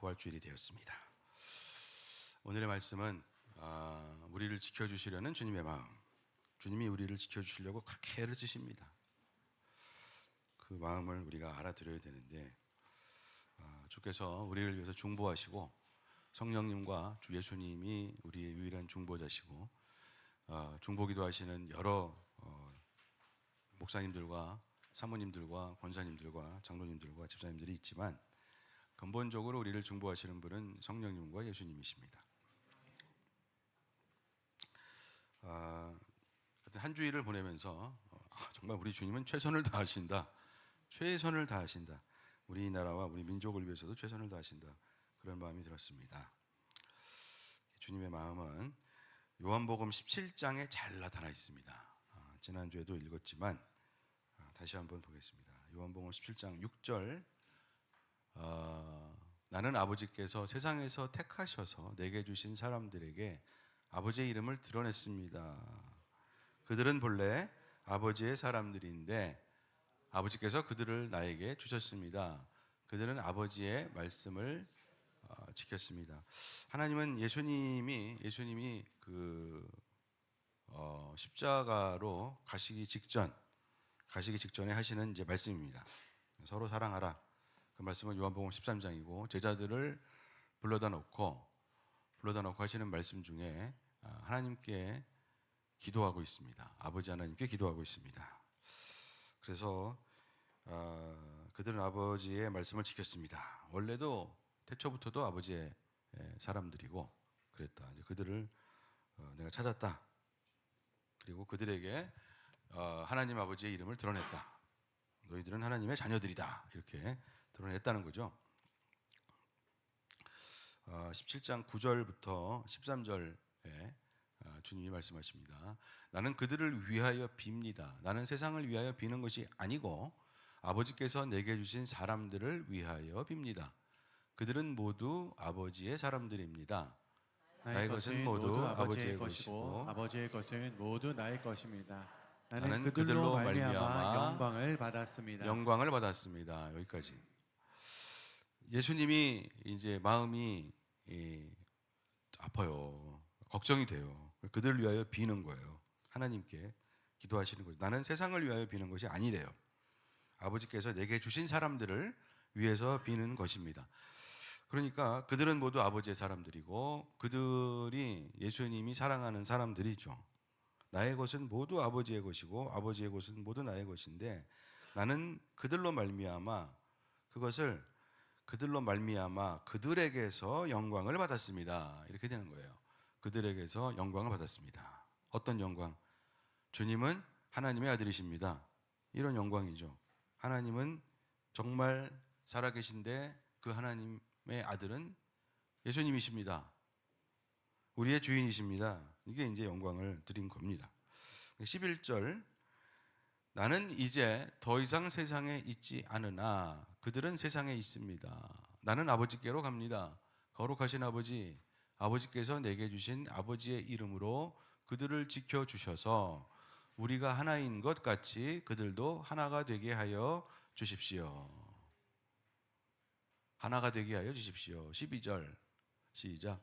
부활주일이 되었습니다. 오늘의 말씀은 우리를 지켜주시려는 주님의 마음, 주님이 우리를 지켜주시려고 그렇게 애를 쓰십니다. 그 마음을 우리가 알아들어야 되는데 주께서 우리를 위해서 중보하시고 성령님과 주 예수님이 우리의 유일한 중보자시고 중보기도 하시는 여러 목사님들과 사모님들과 권사님들과 장로님들과 집사님들이 있지만 근본적으로 우리를 중보하시는 분은 성령님과 예수님이십니다. 한 주일을 보내면서 정말 우리 주님은 최선을 다하신다. 최선을 다하신다. 우리나라와 우리 민족을 위해서도 최선을 다하신다. 그런 마음이 들었습니다. 주님의 마음은 요한복음 17장에 잘 나타나 있습니다. 지난주에도 읽었지만 다시 한번 보겠습니다. 요한복음 17장 6절 나는 아버지께서 세상에서 택하셔서 내게 주신 사람들에게 아버지의 이름을 드러냈습니다. 그들은 본래 아버지의 사람들인데 아버지께서 그들을 나에게 주셨습니다. 그들은 아버지의 말씀을 지켰습니다. 하나님은 예수님이 십자가로 가시기 직전에 하시는 이제 말씀입니다. 서로 사랑하라. 그 말씀은 요한복음 13장이고 제자들을 불러다 놓고 하시는 말씀 중에 하나님께 기도하고 있습니다. 아버지 하나님께 기도하고 있습니다. 그래서 그들은 아버지의 말씀을 지켰습니다. 원래도 태초부터도 아버지의 사람들이고 그랬다. 이제 그들을 내가 찾았다. 그리고 그들에게 하나님 아버지의 이름을 드러냈다. 너희들은 하나님의 자녀들이다. 이렇게 드러냈다는 거죠. 17장 9절부터 13절에 주님이 말씀하십니다. 나는 그들을 위하여 빕니다. 나는 세상을 위하여 비는 것이 아니고 아버지께서 내게 주신 사람들을 위하여 빕니다. 그들은 모두 아버지의 사람들입니다. 나의 것은 모두 아버지의 것이고 아버지의 것은 모두 나의 것입니다. 나는 그들로 말미암아 영광을 받았습니다. 여기까지. 예수님이 이제 마음이 아파요. 걱정이 돼요. 그들을 위하여 비는 거예요. 하나님께 기도하시는 거죠. 나는 세상을 위하여 비는 것이 아니래요. 아버지께서 내게 주신 사람들을 위해서 비는 것입니다. 그러니까 그들은 모두 아버지의 사람들이고 그들이 예수님이 사랑하는 사람들이죠. 나의 것은 모두 아버지의 것이고 아버지의 것은 모두 나의 것인데 나는 그들로 말미암아 그들에게서 영광을 받았습니다. 이렇게 되는 거예요. 그들에게서 영광을 받았습니다. 어떤 영광? 주님은 하나님의 아들이십니다. 이런 영광이죠. 하나님은 정말 살아계신데 그 하나님의 아들은 예수님이십니다. 우리의 주인이십니다. 이게 이제 영광을 드린 겁니다. 11절 나는 이제 더 이상 세상에 있지 않으나 그들은 세상에 있습니다. 나는 아버지께로 갑니다. 거룩하신 아버지께서 내게 주신 아버지의 이름으로 그들을 지켜주셔서 우리가 하나인 것 같이 그들도 하나가 되게 하여 주십시오. 하나가 되게 하여 주십시오. 12절 시작.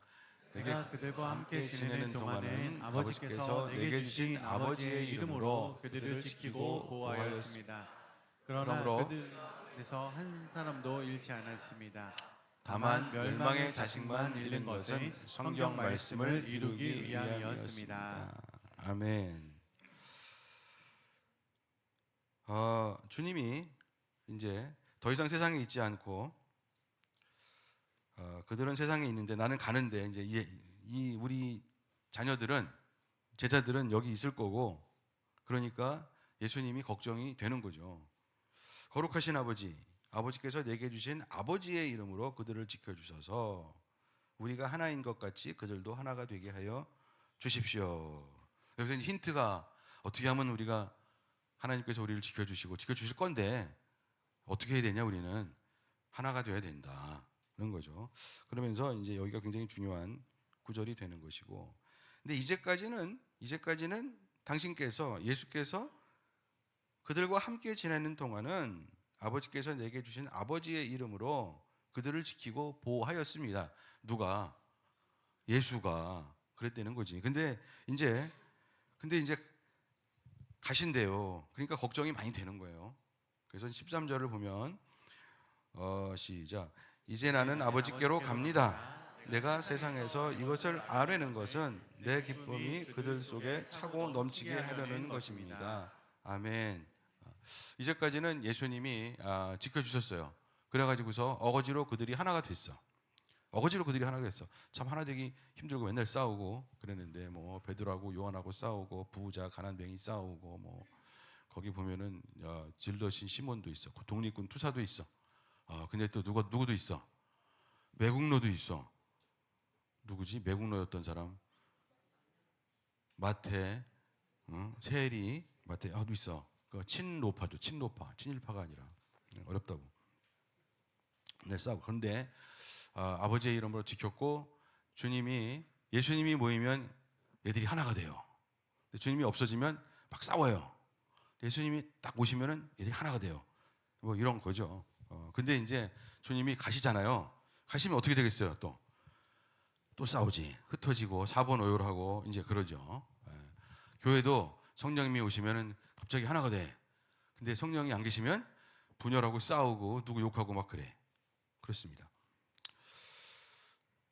내가 그들과 함께 지내는 동안은 아버지께서 내게 주신 아버지의 이름으로 그들을 지키고 보호하였습니다. 그러나 그들에서 한 사람도 잃지 않았습니다. 다만 멸망의 자식만 잃는 것은 성경 말씀을 이루기 위함이었습니다. 아멘. 주님이 이제 더 이상 세상에 있지 않고 그들은 세상에 있는데 나는 가는데 이제 우리 제자들은 여기 있을 거고 그러니까 예수님이 걱정이 되는 거죠. 거룩하신 아버지께서 내게 주신 아버지의 이름으로 그들을 지켜주셔서 우리가 하나인 것 같이 그들도 하나가 되게 하여 주십시오. 여기서 힌트가 어떻게 하면 우리가 하나님께서 우리를 지켜주실 건데 어떻게 해야 되냐? 우리는 하나가 되어야 된다. 그런 거죠. 그러면서 이제 여기가 굉장히 중요한 구절이 되는 것이고, 근데 이제까지는 예수께서 그들과 함께 지내는 동안은 아버지께서 내게 주신 아버지의 이름으로 그들을 지키고 보호하였습니다. 누가? 예수가 그랬다는 거지. 근데 이제 가신대요. 그러니까 걱정이 많이 되는 거예요. 그래서 13절을 보면 시작. 이제 나는 아버지께로 갑니다. 내가 세상에서 이것을 아뢰는 것은 내 기쁨이 그들 속에 차고 넘치게 하려는 것입니다. 아멘. 이제까지는 예수님이 지켜주셨어요. 그래가지고서 어거지로 그들이 하나가 됐어. 참 하나 되기 힘들고 맨날 싸우고 그랬는데 뭐 베드로하고 요한하고 싸우고 부자 가난뱅이 싸우고 뭐 거기 보면은 질더신 시몬도 있어. 독립군 투사도 있어. 근데 또 누구도 있어. 매국노도 있어. 누구지? 매국노였던 사람. 마태, 세리, 마태도 있어. 그 친일파가 아니라 어렵다고. 네, 싸우고. 그런데 아버지의 이름으로 지켰고 예수님이 모이면 애들이 하나가 돼요. 주님이 없어지면 막 싸워요. 예수님이 딱 오시면은 애들이 하나가 돼요. 뭐 이런 거죠. 근데 이제 주님이 가시잖아요. 가시면 어떻게 되겠어요? 또 싸우지. 흩어지고 사본오열하고 이제 그러죠. 교회도 성령님이 오시면은 갑자기 하나가 돼. 근데 성령이 안 계시면 분열하고 싸우고 누구 욕하고 막 그래. 그렇습니다.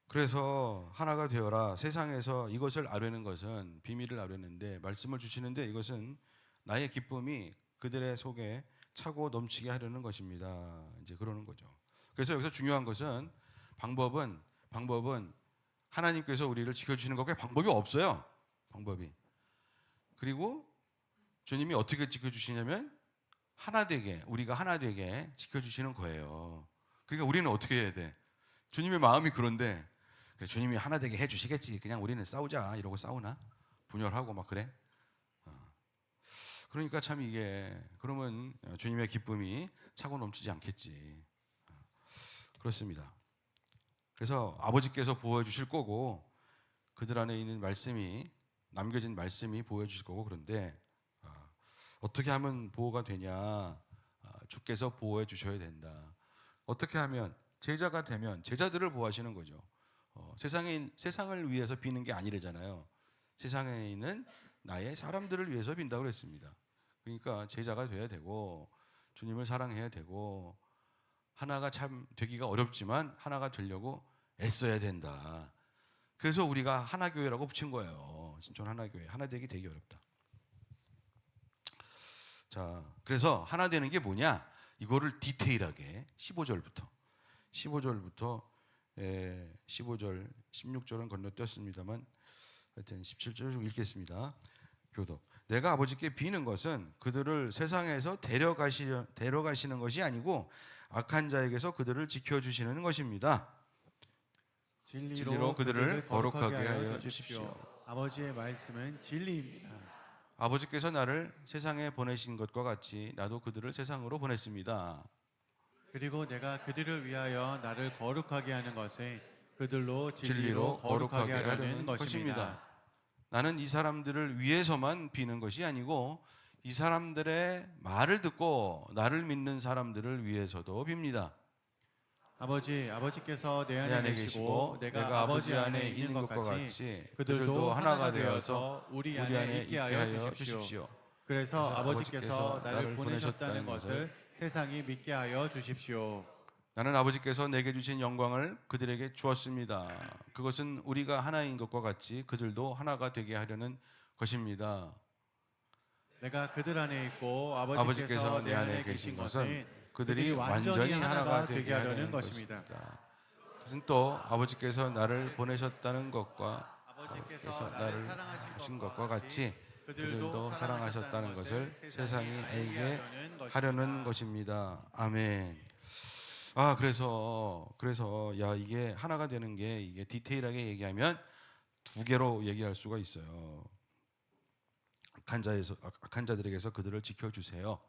그래서 하나가 되어라. 세상에서 이것을 아뢰는 것은 비밀을 아뢰는데 말씀을 주시는데 이것은 나의 기쁨이 그들의 속에 차고 넘치게 하려는 것입니다. 이제 그러는 거죠. 그래서 여기서 중요한 것은 방법은 하나님께서 우리를 지켜주시는 것밖에 방법이 없어요. 방법이. 그리고 주님이 어떻게 지켜주시냐면 우리가 하나 되게 지켜주시는 거예요. 그러니까 우리는 어떻게 해야 돼? 주님의 마음이 그런데 그래, 주님이 하나 되게 해주시겠지. 그냥 우리는 싸우자 이러고 싸우나? 분열하고 막 그래? 그러니까 참 그러면 주님의 기쁨이 차고 넘치지 않겠지. 그렇습니다. 그래서 아버지께서 보호해 주실 거고 그들 안에 있는 남겨진 말씀이 보호해 주실 거고 그런데 어떻게 하면 보호가 되냐? 주께서 보호해 주셔야 된다. 어떻게 하면 제자가 되면 제자들을 보호하시는 거죠. 세상을 위해서 비는 게 아니래잖아요. 세상에 있는 나의 사람들을 위해서 빈다고 그랬습니다. 그러니까 제자가 돼야 되고 주님을 사랑해야 되고 하나가 참 되기가 어렵지만 하나가 되려고 애써야 된다. 그래서 우리가 하나교회라고 붙인 거예요. 신촌 하나교회. 하나 되기 어렵다. 자, 그래서 하나 되는 게 뭐냐? 이거를 디테일하게 15절, 16절은 건너뛰었습니다만 하여튼 17절 좀 읽겠습니다. 교독. 내가 아버지께 비는 것은 그들을 세상에서 데려가시는 것이 아니고 악한 자에게서 그들을 지켜주시는 것입니다. 진리로 그들을 거룩하게 하여 주십시오. 아버지의 말씀은 진리입니다. 아버지께서 나를 세상에 보내신 것과 같이 나도 그들을 세상으로 보냈습니다. 그리고 내가 그들을 위하여 나를 거룩하게 하는 것은 그들로 진리로 거룩하게 하려는 것입니다. 나는 이 사람들을 위해서만 비는 것이 아니고 이 사람들의 말을 듣고 나를 믿는 사람들을 위해서도 빕니다. 아버지께서 내 안에 계시고 내가 아버지 안에 있는 것과 같이 그들도 하나가 되어서 우리 안에 있게 하여 주십시오. 그래서 아버지께서 나를 보내셨다는 것을 세상이 믿게 하여 주십시오. 나는 아버지께서 내게 주신 영광을 그들에게 주었습니다. 그것은 우리가 하나인 것과 같이 그들도 하나가 되게 하려는 것입니다. 내가 그들 안에 있고 아버지께서 내 안에 계신 것은 그들이 완전히 하나가 되게 하려는 것입니다. 그것은 또 아버지께서 나를 보내셨다는 것과 아버지께서 나를 하신 것과 같이 그들도 사랑하셨다는 것을 세상이 알게 하려는 것입니다. 아멘. 그래서 이게 하나가 되는 게 이게 디테일하게 얘기하면 두 개로 얘기할 수가 있어요. 악한 자들에게서 그들을 지켜주세요.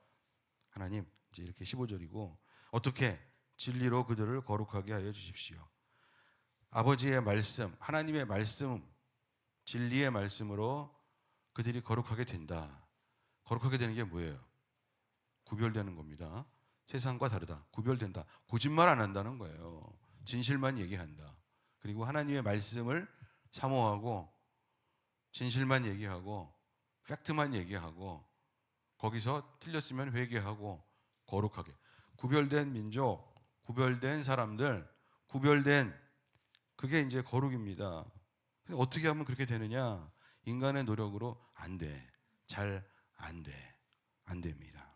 하나님, 이제 이렇게 15절이고 어떻게 진리로 그들을 거룩하게 하여 주십시오. 아버지의 말씀, 하나님의 말씀, 진리의 말씀으로 그들이 거룩하게 된다. 거룩하게 되는 게 뭐예요? 구별되는 겁니다. 세상과 다르다. 구별된다. 거짓말 안 한다는 거예요. 진실만 얘기한다. 그리고 하나님의 말씀을 사모하고 진실만 얘기하고 팩트만 얘기하고 거기서 틀렸으면 회개하고 거룩하게. 구별된 민족, 구별된 사람들, 구별된 그게 이제 거룩입니다. 어떻게 하면 그렇게 되느냐? 인간의 노력으로 안 돼. 잘 안 돼. 안 됩니다.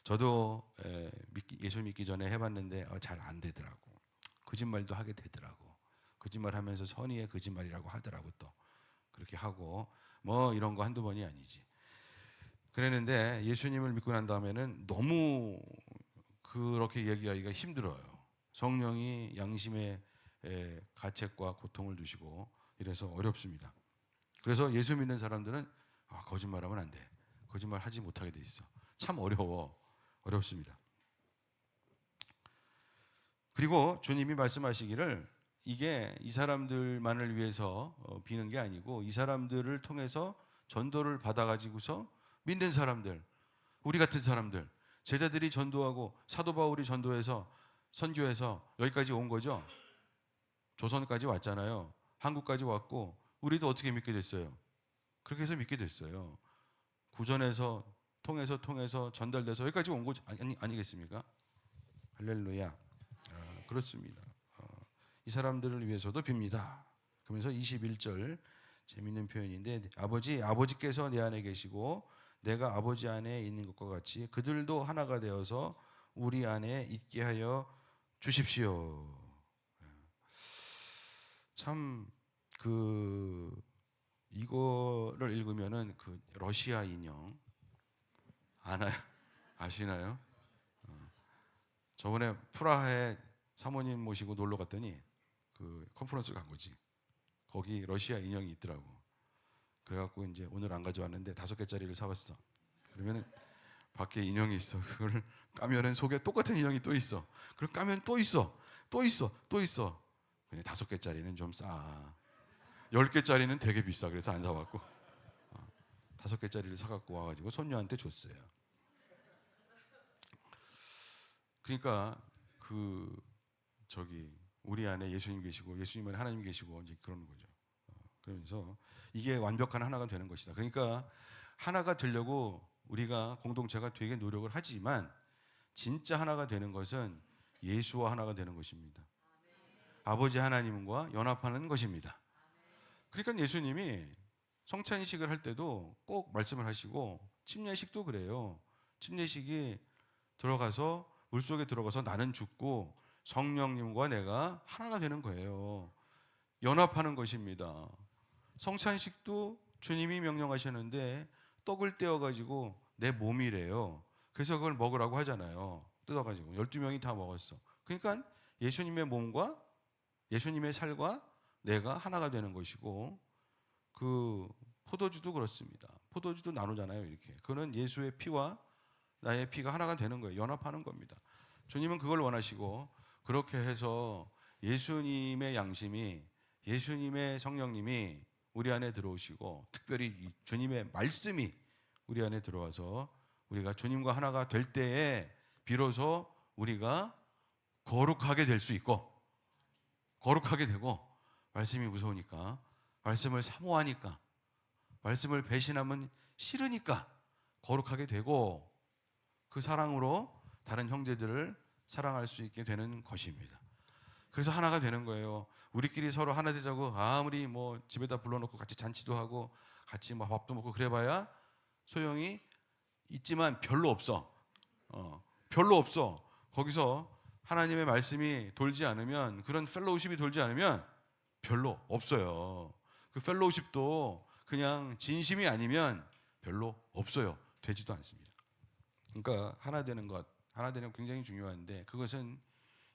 저도 예수 믿기 전에 해봤는데 잘 안 되더라고. 거짓말도 하게 되더라고. 거짓말하면서 선의의 거짓말이라고 하더라고. 또 그렇게 하고 뭐 이런 거 한두 번이 아니지. 그랬는데 예수님을 믿고 난 다음에는 너무 그렇게 얘기하기가 힘들어요. 성령이 양심의 가책과 고통을 주시고 이래서 어렵습니다. 그래서 예수 믿는 사람들은 거짓말하면 안 돼. 거짓말 하지 못하게 돼 있어. 참 어렵습니다. 그리고 주님이 말씀하시기를 이게 이 사람들만을 위해서 비는 게 아니고 이 사람들을 통해서 전도를 받아가지고서 믿는 사람들, 우리 같은 사람들, 제자들이 전도하고 사도 바울이 전도해서 선교해서 여기까지 온 거죠. 조선까지 왔잖아요. 한국까지 왔고 우리도 어떻게 믿게 됐어요? 그렇게 해서 믿게 됐어요. 구전에서 통해서 전달돼서 여기까지 온 거 아니겠습니까? 할렐루야. 그렇습니다. 이 사람들을 위해서도 빕니다. 그러면서 21절 재밌는 표현인데 아버지께서 내 안에 계시고 내가 아버지 안에 있는 것과 같이 그들도 하나가 되어서 우리 안에 있게 하여 주십시오. 참 이거를 읽으면은 그 러시아 인형 아시나요? 저번에 프라하에 사모님 모시고 놀러 갔더니 그 컨퍼런스 간 거지. 거기 러시아 인형이 있더라고. 그래갖고 이제 오늘 안 가져왔는데 5개짜리를 사왔어. 그러면은 밖에 인형이 있어. 그걸 까면은 속에 똑같은 인형이 또 있어. 그걸 까면 또 있어. 그냥 5개짜리는 좀 싸. 10개짜리는 되게 비싸. 그래서 안 사왔고 5개짜리를 사갖고 와가지고 손녀한테 줬어요. 그러니까 우리 안에 예수님 계시고 예수님 안에 하나님 계시고 이제 그러는 거죠. 그러면서 이게 완벽한 하나가 되는 것이다. 그러니까 하나가 되려고 우리가 공동체가 되게 노력을 하지만 진짜 하나가 되는 것은 예수와 하나가 되는 것입니다. 아버지 하나님과 연합하는 것입니다. 그러니까 예수님이 성찬식을 할 때도 꼭 말씀을 하시고 침례식도 그래요. 침례식이 들어가서 물속에 들어가서 나는 죽고 성령님과 내가 하나가 되는 거예요. 연합하는 것입니다. 성찬식도 주님이 명령하셨는데 떡을 떼어가지고 내 몸이래요. 그래서 그걸 먹으라고 하잖아요. 뜯어가지고 12명이 다 먹었어. 그러니까 예수님의 몸과 예수님의 살과 내가 하나가 되는 것이고 그 포도주도 그렇습니다. 포도주도 나누잖아요. 이렇게. 그거는 예수의 피와 나의 피가 하나가 되는 거예요. 연합하는 겁니다. 주님은 그걸 원하시고 그렇게 해서 예수님의 양심이 예수님의 성령님이 우리 안에 들어오시고 특별히 주님의 말씀이 우리 안에 들어와서 우리가 주님과 하나가 될 때에 비로소 우리가 거룩하게 될 수 있고 거룩하게 되고 말씀이 무서우니까 말씀을 사모하니까 말씀을 배신하면 싫으니까 거룩하게 되고 그 사랑으로 다른 형제들을 사랑할 수 있게 되는 것입니다. 그래서 하나가 되는 거예요. 우리끼리 서로 하나 되자고 아무리 뭐 집에다 불러놓고 같이 잔치도 하고 같이 뭐 밥도 먹고 그래봐야 소용이 있지만 별로 없어. 별로 없어. 거기서 하나님의 말씀이 돌지 않으면 그런 펠로우십이 돌지 않으면 별로 없어요. 그 펠로우십도 그냥 진심이 아니면 별로 없어요. 되지도 않습니다. 그러니까 하나 되는 것, 하나 되는 것 굉장히 중요한데 그것은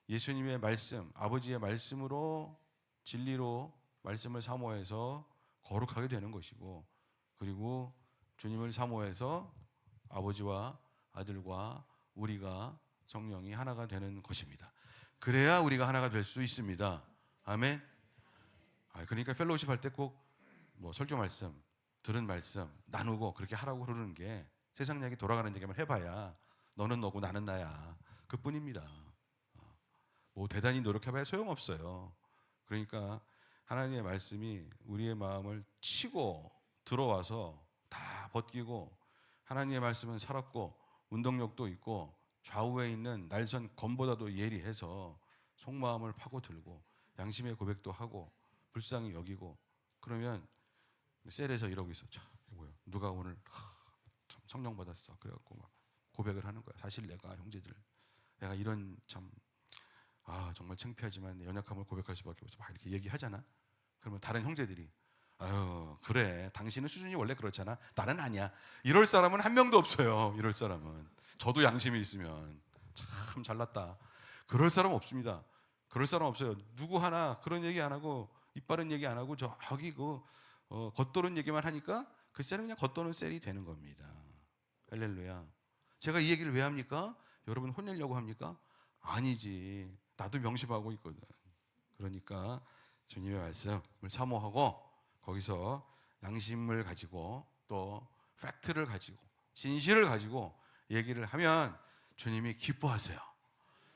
예수님의 말씀, 아버지의 말씀으로 진리로 말씀을 사모해서 거룩하게 되는 것이고 그리고 주님을 사모해서 아버지와 아들과 우리가 성령이 하나가 되는 것입니다. 그래야 우리가 하나가 될 수 있습니다. 아멘. 그러니까 펠로우십 할 때 꼭 뭐 설교 말씀, 들은 말씀 나누고 그렇게 하라고 그러는 게 세상 이야기 돌아가는 얘기만 해봐야 너는 너고 나는 나야. 그뿐입니다. 뭐 대단히 노력해봐야 소용없어요. 그러니까 하나님의 말씀이 우리의 마음을 치고 들어와서 다 벗기고, 하나님의 말씀은 살았고 운동력도 있고 좌우에 있는 날선 검보다도 예리해서 속마음을 파고들고 양심의 고백도 하고 불쌍히 여기고, 그러면 셀에서 이러고 있어. 참, 뭐야? 누가 오늘 참 성령 받았어. 그래갖고 막 고백을 하는 거야. 사실 내가 이런 참 정말 창피하지만 내 연약함을 고백할 수밖에 없어. 막 이렇게 얘기하잖아. 그러면 다른 형제들이 아유 그래 당신은 수준이 원래 그렇잖아. 나는 아니야. 이럴 사람은 한 명도 없어요. 이럴 사람은. 저도 양심이 있으면 참 잘났다. 그럴 사람 없습니다. 그럴 사람 없어요. 누구 하나 그런 얘기 안 하고 이빠른 얘기 안 하고 저기 겉도는 얘기만 하니까 그 셀은 그냥 겉도는 셀이 되는 겁니다. 할렐루야. 제가 이 얘기를 왜 합니까? 여러분 혼내려고 합니까? 아니지. 나도 명심하고 있거든. 그러니까 주님의 말씀을 사모하고 거기서 양심을 가지고 또 팩트를 가지고 진실을 가지고 얘기를 하면 주님이 기뻐하세요.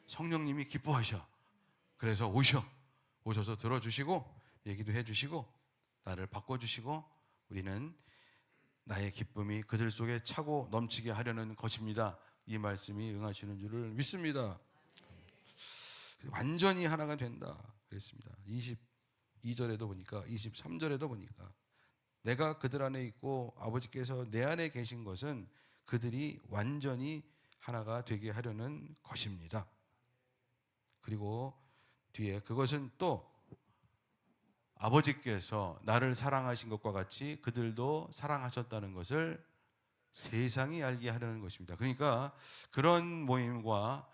성령님이 기뻐하셔. 그래서 오셔서 들어주시고 얘기도 해주시고 나를 바꿔주시고 우리는 나의 기쁨이 그들 속에 차고 넘치게 하려는 것입니다. 이 말씀이 응하시는 줄을 믿습니다. 완전히 하나가 된다 그랬습니다. 22절에도 보니까 23절에도 보니까 내가 그들 안에 있고 아버지께서 내 안에 계신 것은 그들이 완전히 하나가 되게 하려는 것입니다. 그리고 뒤에 그것은 또 아버지께서 나를 사랑하신 것과 같이 그들도 사랑하셨다는 것을 세상이 알게 하려는 것입니다. 그러니까 그런 모임과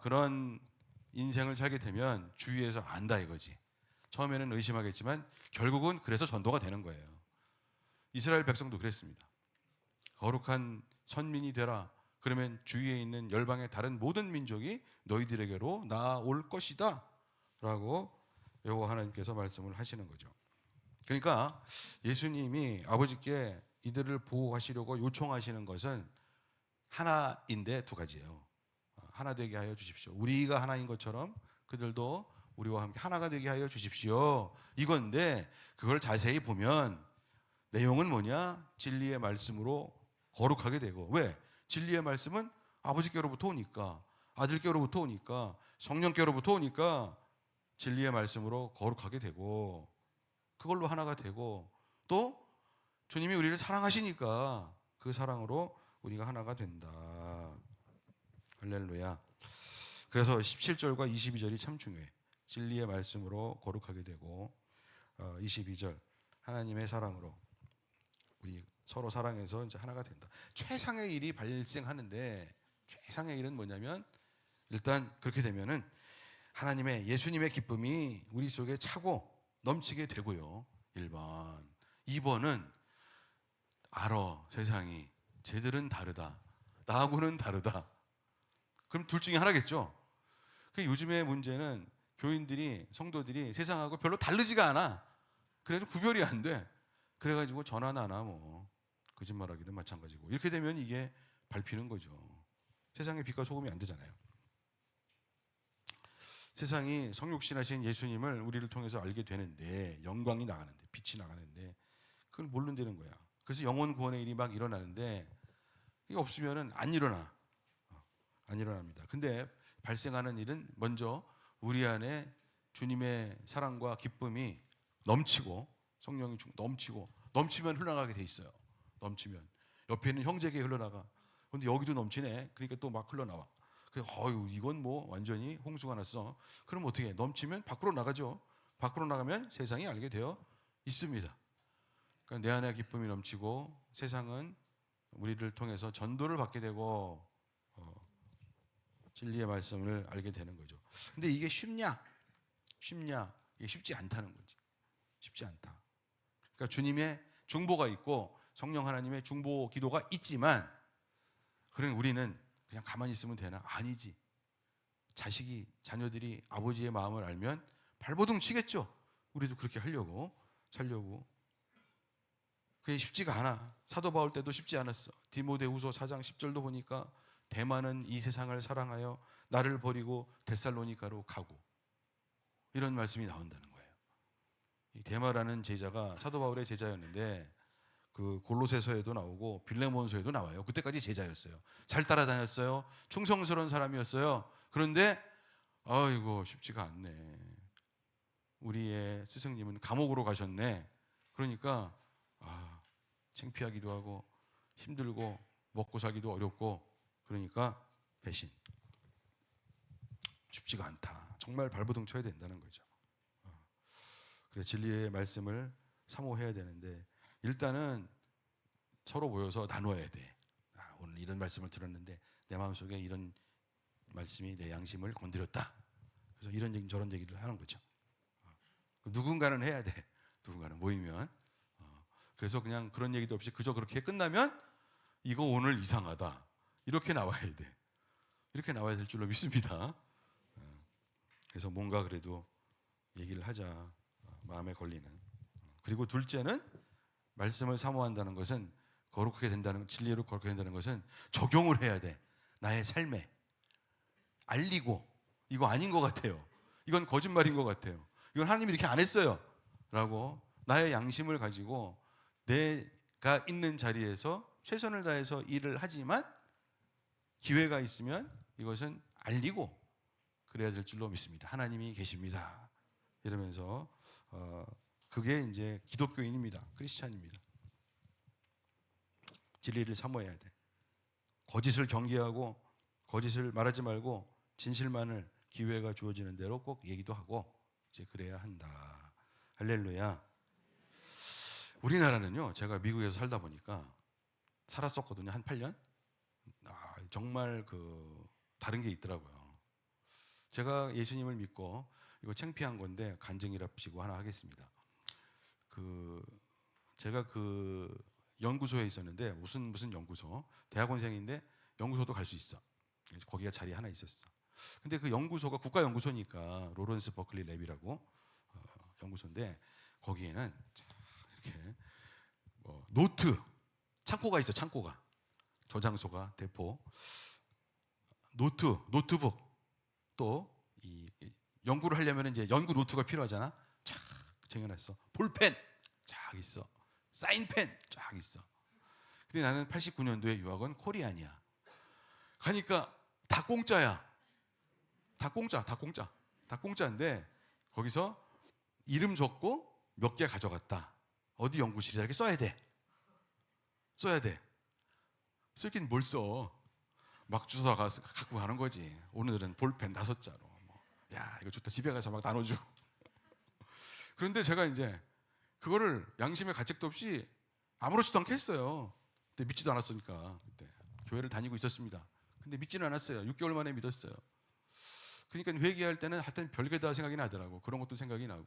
그런 인생을 살게 되면 주위에서 안다 이거지. 처음에는 의심하겠지만 결국은 그래서 전도가 되는 거예요. 이스라엘 백성도 그랬습니다. 거룩한 선민이 되라. 그러면 주위에 있는 열방의 다른 모든 민족이 너희들에게로 나아올 것이다 라고 여호와 하나님께서 말씀을 하시는 거죠. 그러니까 예수님이 아버지께 이들을 보호하시려고 요청하시는 것은 하나인데 두 가지예요. 하나 되게 하여 주십시오. 우리가 하나인 것처럼 그들도 우리와 함께 하나가 되게 하여 주십시오. 이건데 그걸 자세히 보면 내용은 뭐냐? 진리의 말씀으로 거룩하게 되고, 왜? 진리의 말씀은 아버지께로부터 오니까, 아들께로부터 오니까, 성령께로부터 오니까 진리의 말씀으로 거룩하게 되고 그걸로 하나가 되고, 또 주님이 우리를 사랑하시니까 그 사랑으로 우리가 하나가 된다. 할렐루야. 그래서 17절과 22절이 참 중요해. 진리의 말씀으로 거룩하게 되고 22절 하나님의 사랑으로 우리 서로 사랑해서 이제 하나가 된다. 최상의 일이 발생하는데 최상의 일은 뭐냐면 일단 그렇게 되면은 하나님의 예수님의 기쁨이 우리 속에 차고 넘치게 되고요. 1번. 2번은 알아 세상이 쟤들은 다르다. 나하고는 다르다. 그럼 둘 중에 하나겠죠. 그 요즘의 문제는 교인들이 성도들이 세상하고 별로 다르지가 않아. 그래도 구별이 안 돼. 그래가지고 전화나 하나 뭐 거짓말하기는 마찬가지고 이렇게 되면 이게 밟히는 거죠. 세상에 빛과 소금이 안 되잖아요. 세상이 성육신하신 예수님을 우리를 통해서 알게 되는데 영광이 나가는데 빛이 나가는데 그걸 모른다는 거야. 그래서 영혼 구원의 일이 막 일어나는데 이게 없으면은 안 일어납니다. 근데 발생하는 일은 먼저 우리 안에 주님의 사랑과 기쁨이 넘치고 성령이 넘치면 흘러나가게 돼 있어요. 넘치면 옆에 있는 형제에게 흘러나가. 근데 여기도 넘치네. 그러니까 또 막 흘러나와. 이건 뭐 완전히 홍수가 났어. 그럼 어떻게 해? 넘치면 밖으로 나가죠. 밖으로 나가면 세상이 알게 되어 있습니다. 그러니까 내 안에 기쁨이 넘치고 세상은 우리를 통해서 전도를 받게 되고 진리의 말씀을 알게 되는 거죠. 근데 이게 쉽냐? 이게 쉽지 않다는 거지. 쉽지 않다. 그러니까 주님의 중보가 있고 성령 하나님의 중보 기도가 있지만 그러면 우리는 그냥 가만히 있으면 되나? 아니지. 자녀들이 아버지의 마음을 알면 발버둥 치겠죠. 우리도 그렇게 살려고. 그게 쉽지가 않아. 사도 바울 때도 쉽지 않았어. 디모데후서 4장 10절도 보니까 대마는 이 세상을 사랑하여 나를 버리고 데살로니가로 가고, 이런 말씀이 나온다는 거예요. 이 데마라는 제자가 사도 바울의 제자였는데 그 골로새서에도 나오고 빌레몬서에도 나와요. 그때까지 제자였어요. 잘 따라다녔어요. 충성스러운 사람이었어요. 그런데 아이고 쉽지가 않네. 우리의 스승님은 감옥으로 가셨네. 그러니까 창피하기도 하고 힘들고 먹고 살기도 어렵고, 그러니까 배신. 쉽지가 않다. 정말 발버둥 쳐야 된다는 거죠. 그래서 진리의 말씀을 사모해야 되는데 일단은 서로 모여서 나눠야 돼. 오늘 이런 말씀을 들었는데 내 마음속에 이런 말씀이 내 양심을 건드렸다. 그래서 이런 얘기 저런 얘기를 하는 거죠. 누군가는 해야 돼. 누군가는 모이면. 그래서 그냥 그런 얘기도 없이 그저 그렇게 끝나면 이거 오늘 이상하다. 이렇게 나와야 돼. 이렇게 나와야 될 줄로 믿습니다. 그래서 뭔가 그래도 얘기를 하자. 마음에 걸리는. 그리고 둘째는 말씀을 사모한다는 것은 거룩하게 된다는, 진리로 거룩하게 된다는 것은 적용을 해야 돼. 나의 삶에. 알리고 이거 아닌 것 같아요. 이건 거짓말인 것 같아요. 이건 하나님이 이렇게 안 했어요. 라고 나의 양심을 가지고 내가 있는 자리에서 최선을 다해서 일을 하지만 기회가 있으면 이것은 알리고 그래야 될 줄로 믿습니다. 하나님이 계십니다. 이러면서 그게 이제 기독교인입니다. 크리스찬입니다. 진리를 사모해야 돼. 거짓을 경계하고 거짓을 말하지 말고 진실만을 기회가 주어지는 대로 꼭 얘기도 하고 이제 그래야 한다. 할렐루야. 우리나라는요, 제가 미국에서 살다 보니까 살았었거든요. 한 8년. 정말 다른 게 있더라고요. 제가 예수님을 믿고 이거 창피한 건데 간증이랍시고 하나 하겠습니다. 제가 연구소에 있었는데 무슨 연구소, 대학원생인데 연구소도 갈 수 있어. 거기가 자리 하나 있었어. 근데 그 연구소가 국가 연구소니까 로런스 버클리 랩이라고 연구소인데 거기에는 이렇게 노트 창고가 있어. 창고가 저장소가 대포 노트북 또 이 연구를 하려면 이제 연구 노트가 필요하잖아. 쫙 쟁여놨어. 볼펜 쫙 있어. 사인펜 쫙 있어. 근데 나는 89년도에 유학원 코리안이야. 가니까 다 공짜야. 다 공짜인데 거기서 이름 적고 몇 개 가져갔다. 어디 연구실이다 이렇게 써야 돼. 쓸긴 뭘 써. 막 주워 갖고 가는 거지. 오늘은 볼펜 5자로. 야 이거 좋다. 집에 가서 막 나눠주고. 그런데 제가 이제 그거를 양심의 가책도 없이 아무렇지도 않게 했어요. 근데 믿지도 않았으니까. 그때 교회를 다니고 있었습니다. 근데 믿지는 않았어요. 6개월 만에 믿었어요. 그러니까 회개할 때는 하여튼 별개다 생각이 나더라고. 그런 것도 생각이 나고.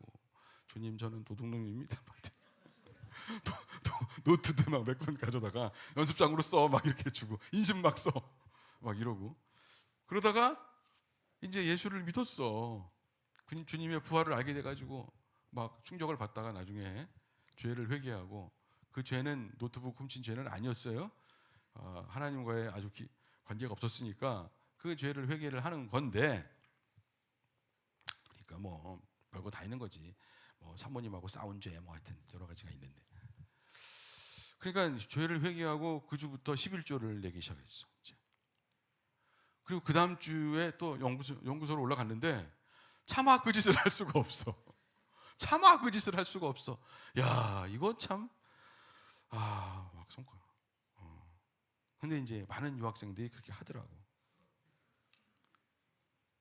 주님 저는 도둑놈입니다. 노트도 막 몇 권 가져다가 연습장으로 써 막 이렇게 주고 인심 막 써 막 이러고 그러다가 이제 예수를 믿었어. 주님의 부활을 알게 돼가지고 막 충격을 받다가 나중에 죄를 회개하고 그 죄는 노트북 훔친 죄는 아니었어요. 하나님과의 아주 관계가 없었으니까 그 죄를 회개를 하는 건데 그러니까 뭐 별거 다 있는 거지. 뭐 사모님하고 싸운 죄 뭐 하여튼 여러 가지가 있는데 그러니까 죄를 회개하고 그 주부터 11조를 내기 시작했어. 이제. 그리고 그 다음 주에 또 연구소로 올라갔는데 차마 그 짓을 할 수가 없어. 야 이거 참 막 손가락. 근데 이제 많은 유학생들이 그렇게 하더라고.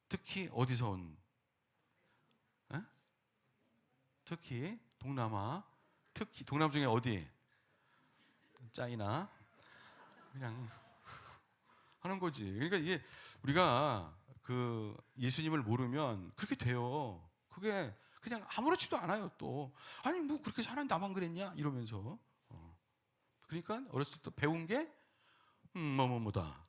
특히 어디서 온? 특히 동남아. 특히 동남 중에 어디? 짜이나. 그냥 하는 거지. 그러니까 이게 우리가 예수님을 모르면 그렇게 돼요. 그게 그냥 아무렇지도 않아요. 또 아니 뭐 그렇게 사람 나만 그랬냐 이러면서. 그러니까 어렸을 때 배운 게 뭐다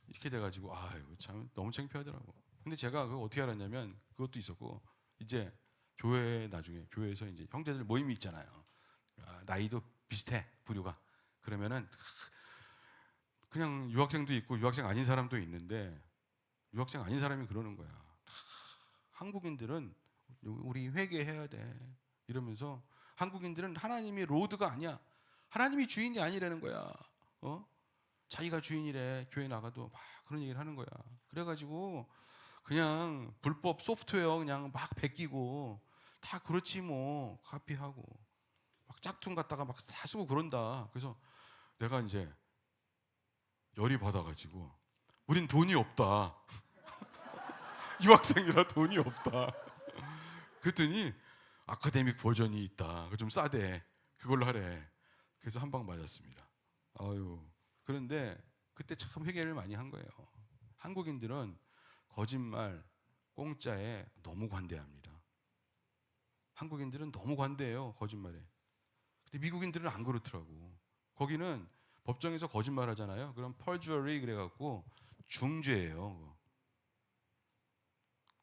이렇게 돼가지고 아이고 참 너무 창피하더라고. 근데 제가 그거 어떻게 알았냐면 그것도 있었고 이제 나중에 교회에서 이제 형제들 모임이 있잖아요. 나이도 비슷해 부류가. 그러면은 그냥 유학생도 있고 유학생 아닌 사람도 있는데 유학생 아닌 사람이 그러는 거야. 한국인들은 우리 회개해야 돼 이러면서 한국인들은 하나님이 로드가 아니야. 하나님이 주인이 아니라는 거야. 자기가 주인이래. 교회 나가도 막 그런 얘기를 하는 거야. 그래가지고 그냥 불법 소프트웨어 그냥 막 베끼고 다 그렇지 뭐 카피하고 막 짝퉁 갖다가 막 다 쓰고 그런다. 그래서 내가 이제 열이 받아가지고 우린 돈이 없다. 유학생이라 돈이 없다. 그랬더니 아카데믹 버전이 있다. 그거 좀 싸대. 그걸로 하래. 그래서 한 방 맞았습니다. 아유. 그런데 그때 참 회개를 많이 한 거예요. 한국인들은 거짓말, 공짜에 너무 관대합니다. 한국인들은 너무 관대해요, 거짓말에. 근데 미국인들은 안 그렇더라고. 거기는 법정에서 거짓말 하잖아요. 그럼 perjury 그래갖고 중죄예요.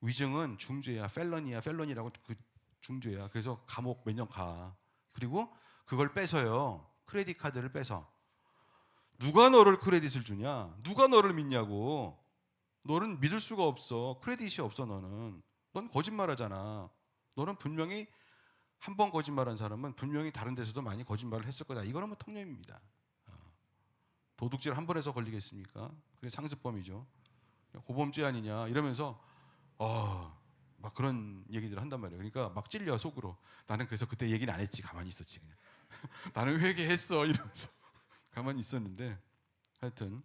위증은 중죄야, 펠런이라고 그 중죄야. 그래서 감옥 몇 년 가. 그리고 그걸 뺏어요. 크레딧 카드를 뺏어. 누가 너를 크레딧을 주냐? 누가 너를 믿냐고. 너는 믿을 수가 없어. 크레딧이 없어 너는. 넌 거짓말하잖아. 너는 분명히 한 번 거짓말한 사람은 분명히 다른 데서도 많이 거짓말을 했을 거다. 이거는 뭐 통념입니다. 도둑질 한 번 해서 걸리겠습니까? 그게 상습범이죠. 고범죄 아니냐 이러면서 막 그런 얘기들을 한단 말이에요. 그러니까 막 찔려 속으로. 나는 그래서 그때 얘기는 안 했지. 가만히 있었지 그냥. 나는 회개했어 이러면서 가만히 있었는데 하여튼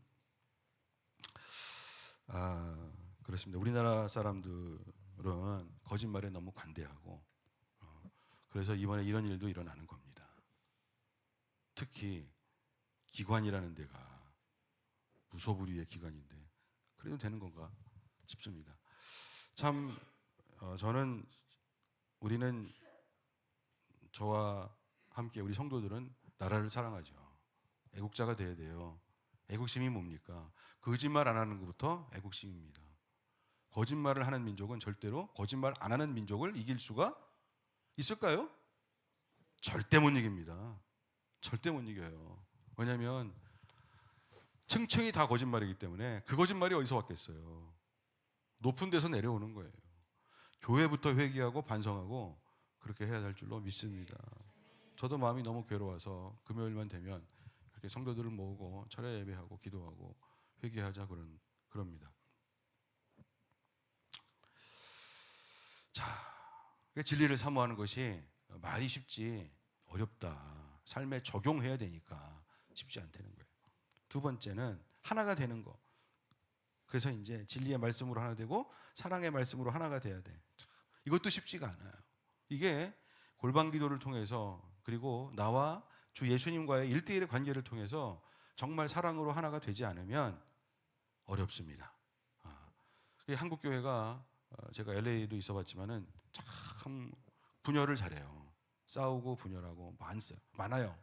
그렇습니다. 우리나라 사람들은 거짓말에 너무 관대하고 그래서 이번에 이런 일도 일어나는 겁니다. 특히 기관이라는 데가 무소불위의 기관인데 그래도 되는 건가 싶습니다. 참 저는 우리는 저와 함께 우리 성도들은 나라를 사랑하죠. 애국자가 돼야 돼요. 애국심이 뭡니까? 거짓말 안 하는 것부터 애국심입니다. 거짓말을 하는 민족은 절대로 거짓말 안 하는 민족을 이길 수가 있을까요? 절대 못 이깁니다. 절대 못 이겨요. 왜냐하면 층층이 다 거짓말이기 때문에 그 거짓말이 어디서 왔겠어요? 높은 데서 내려오는 거예요. 교회부터 회개하고 반성하고 그렇게 해야 할 줄로 믿습니다. 저도 마음이 너무 괴로워서 금요일만 되면 그렇게 성도들을 모으고 철야 예배하고 기도하고 회개하자 그럽니다. 자, 진리를 사모하는 것이 말이 쉽지 어렵다. 삶에 적용해야 되니까 쉽지 않다는 거예요. 두 번째는 하나가 되는 거. 그래서 이제 진리의 말씀으로 하나 되고 사랑의 말씀으로 하나가 돼야 돼. 이것도 쉽지가 않아요. 이게 골방 기도를 통해서 그리고 나와 주 예수님과의 1대1의 관계를 통해서 정말 사랑으로 하나가 되지 않으면 어렵습니다. 한국 교회가 제가 LA도 있어봤지만은 참 분열을 잘해요. 싸우고 분열하고 많아요.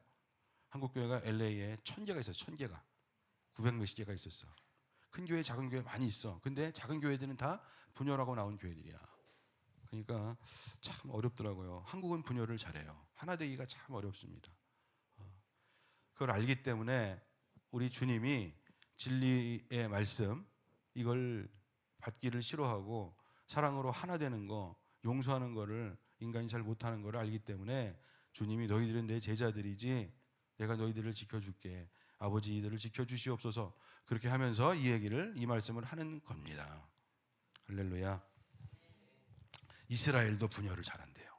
한국 교회가 LA에 1000개가 있어요. 1000개가 900몇십 개가 있었어. 큰 교회, 작은 교회 많이 있어. 근데 작은 교회들은 다 분열하고 나온 교회들이야. 그러니까 참 어렵더라고요. 한국은 분열을 잘해요. 하나 되기가 참 어렵습니다. 그걸 알기 때문에 우리 주님이 진리의 말씀 이걸 받기를 싫어하고 사랑으로 하나 되는 거, 용서하는 거를 인간이 잘 못하는 거를 알기 때문에 주님이 너희들은 내 제자들이지 내가 너희들을 지켜줄게. 아버지 이들을 지켜주시옵소서. 그렇게 하면서 이 말씀을 하는 겁니다. 할렐루야. 이스라엘도 분열을 잘한대요.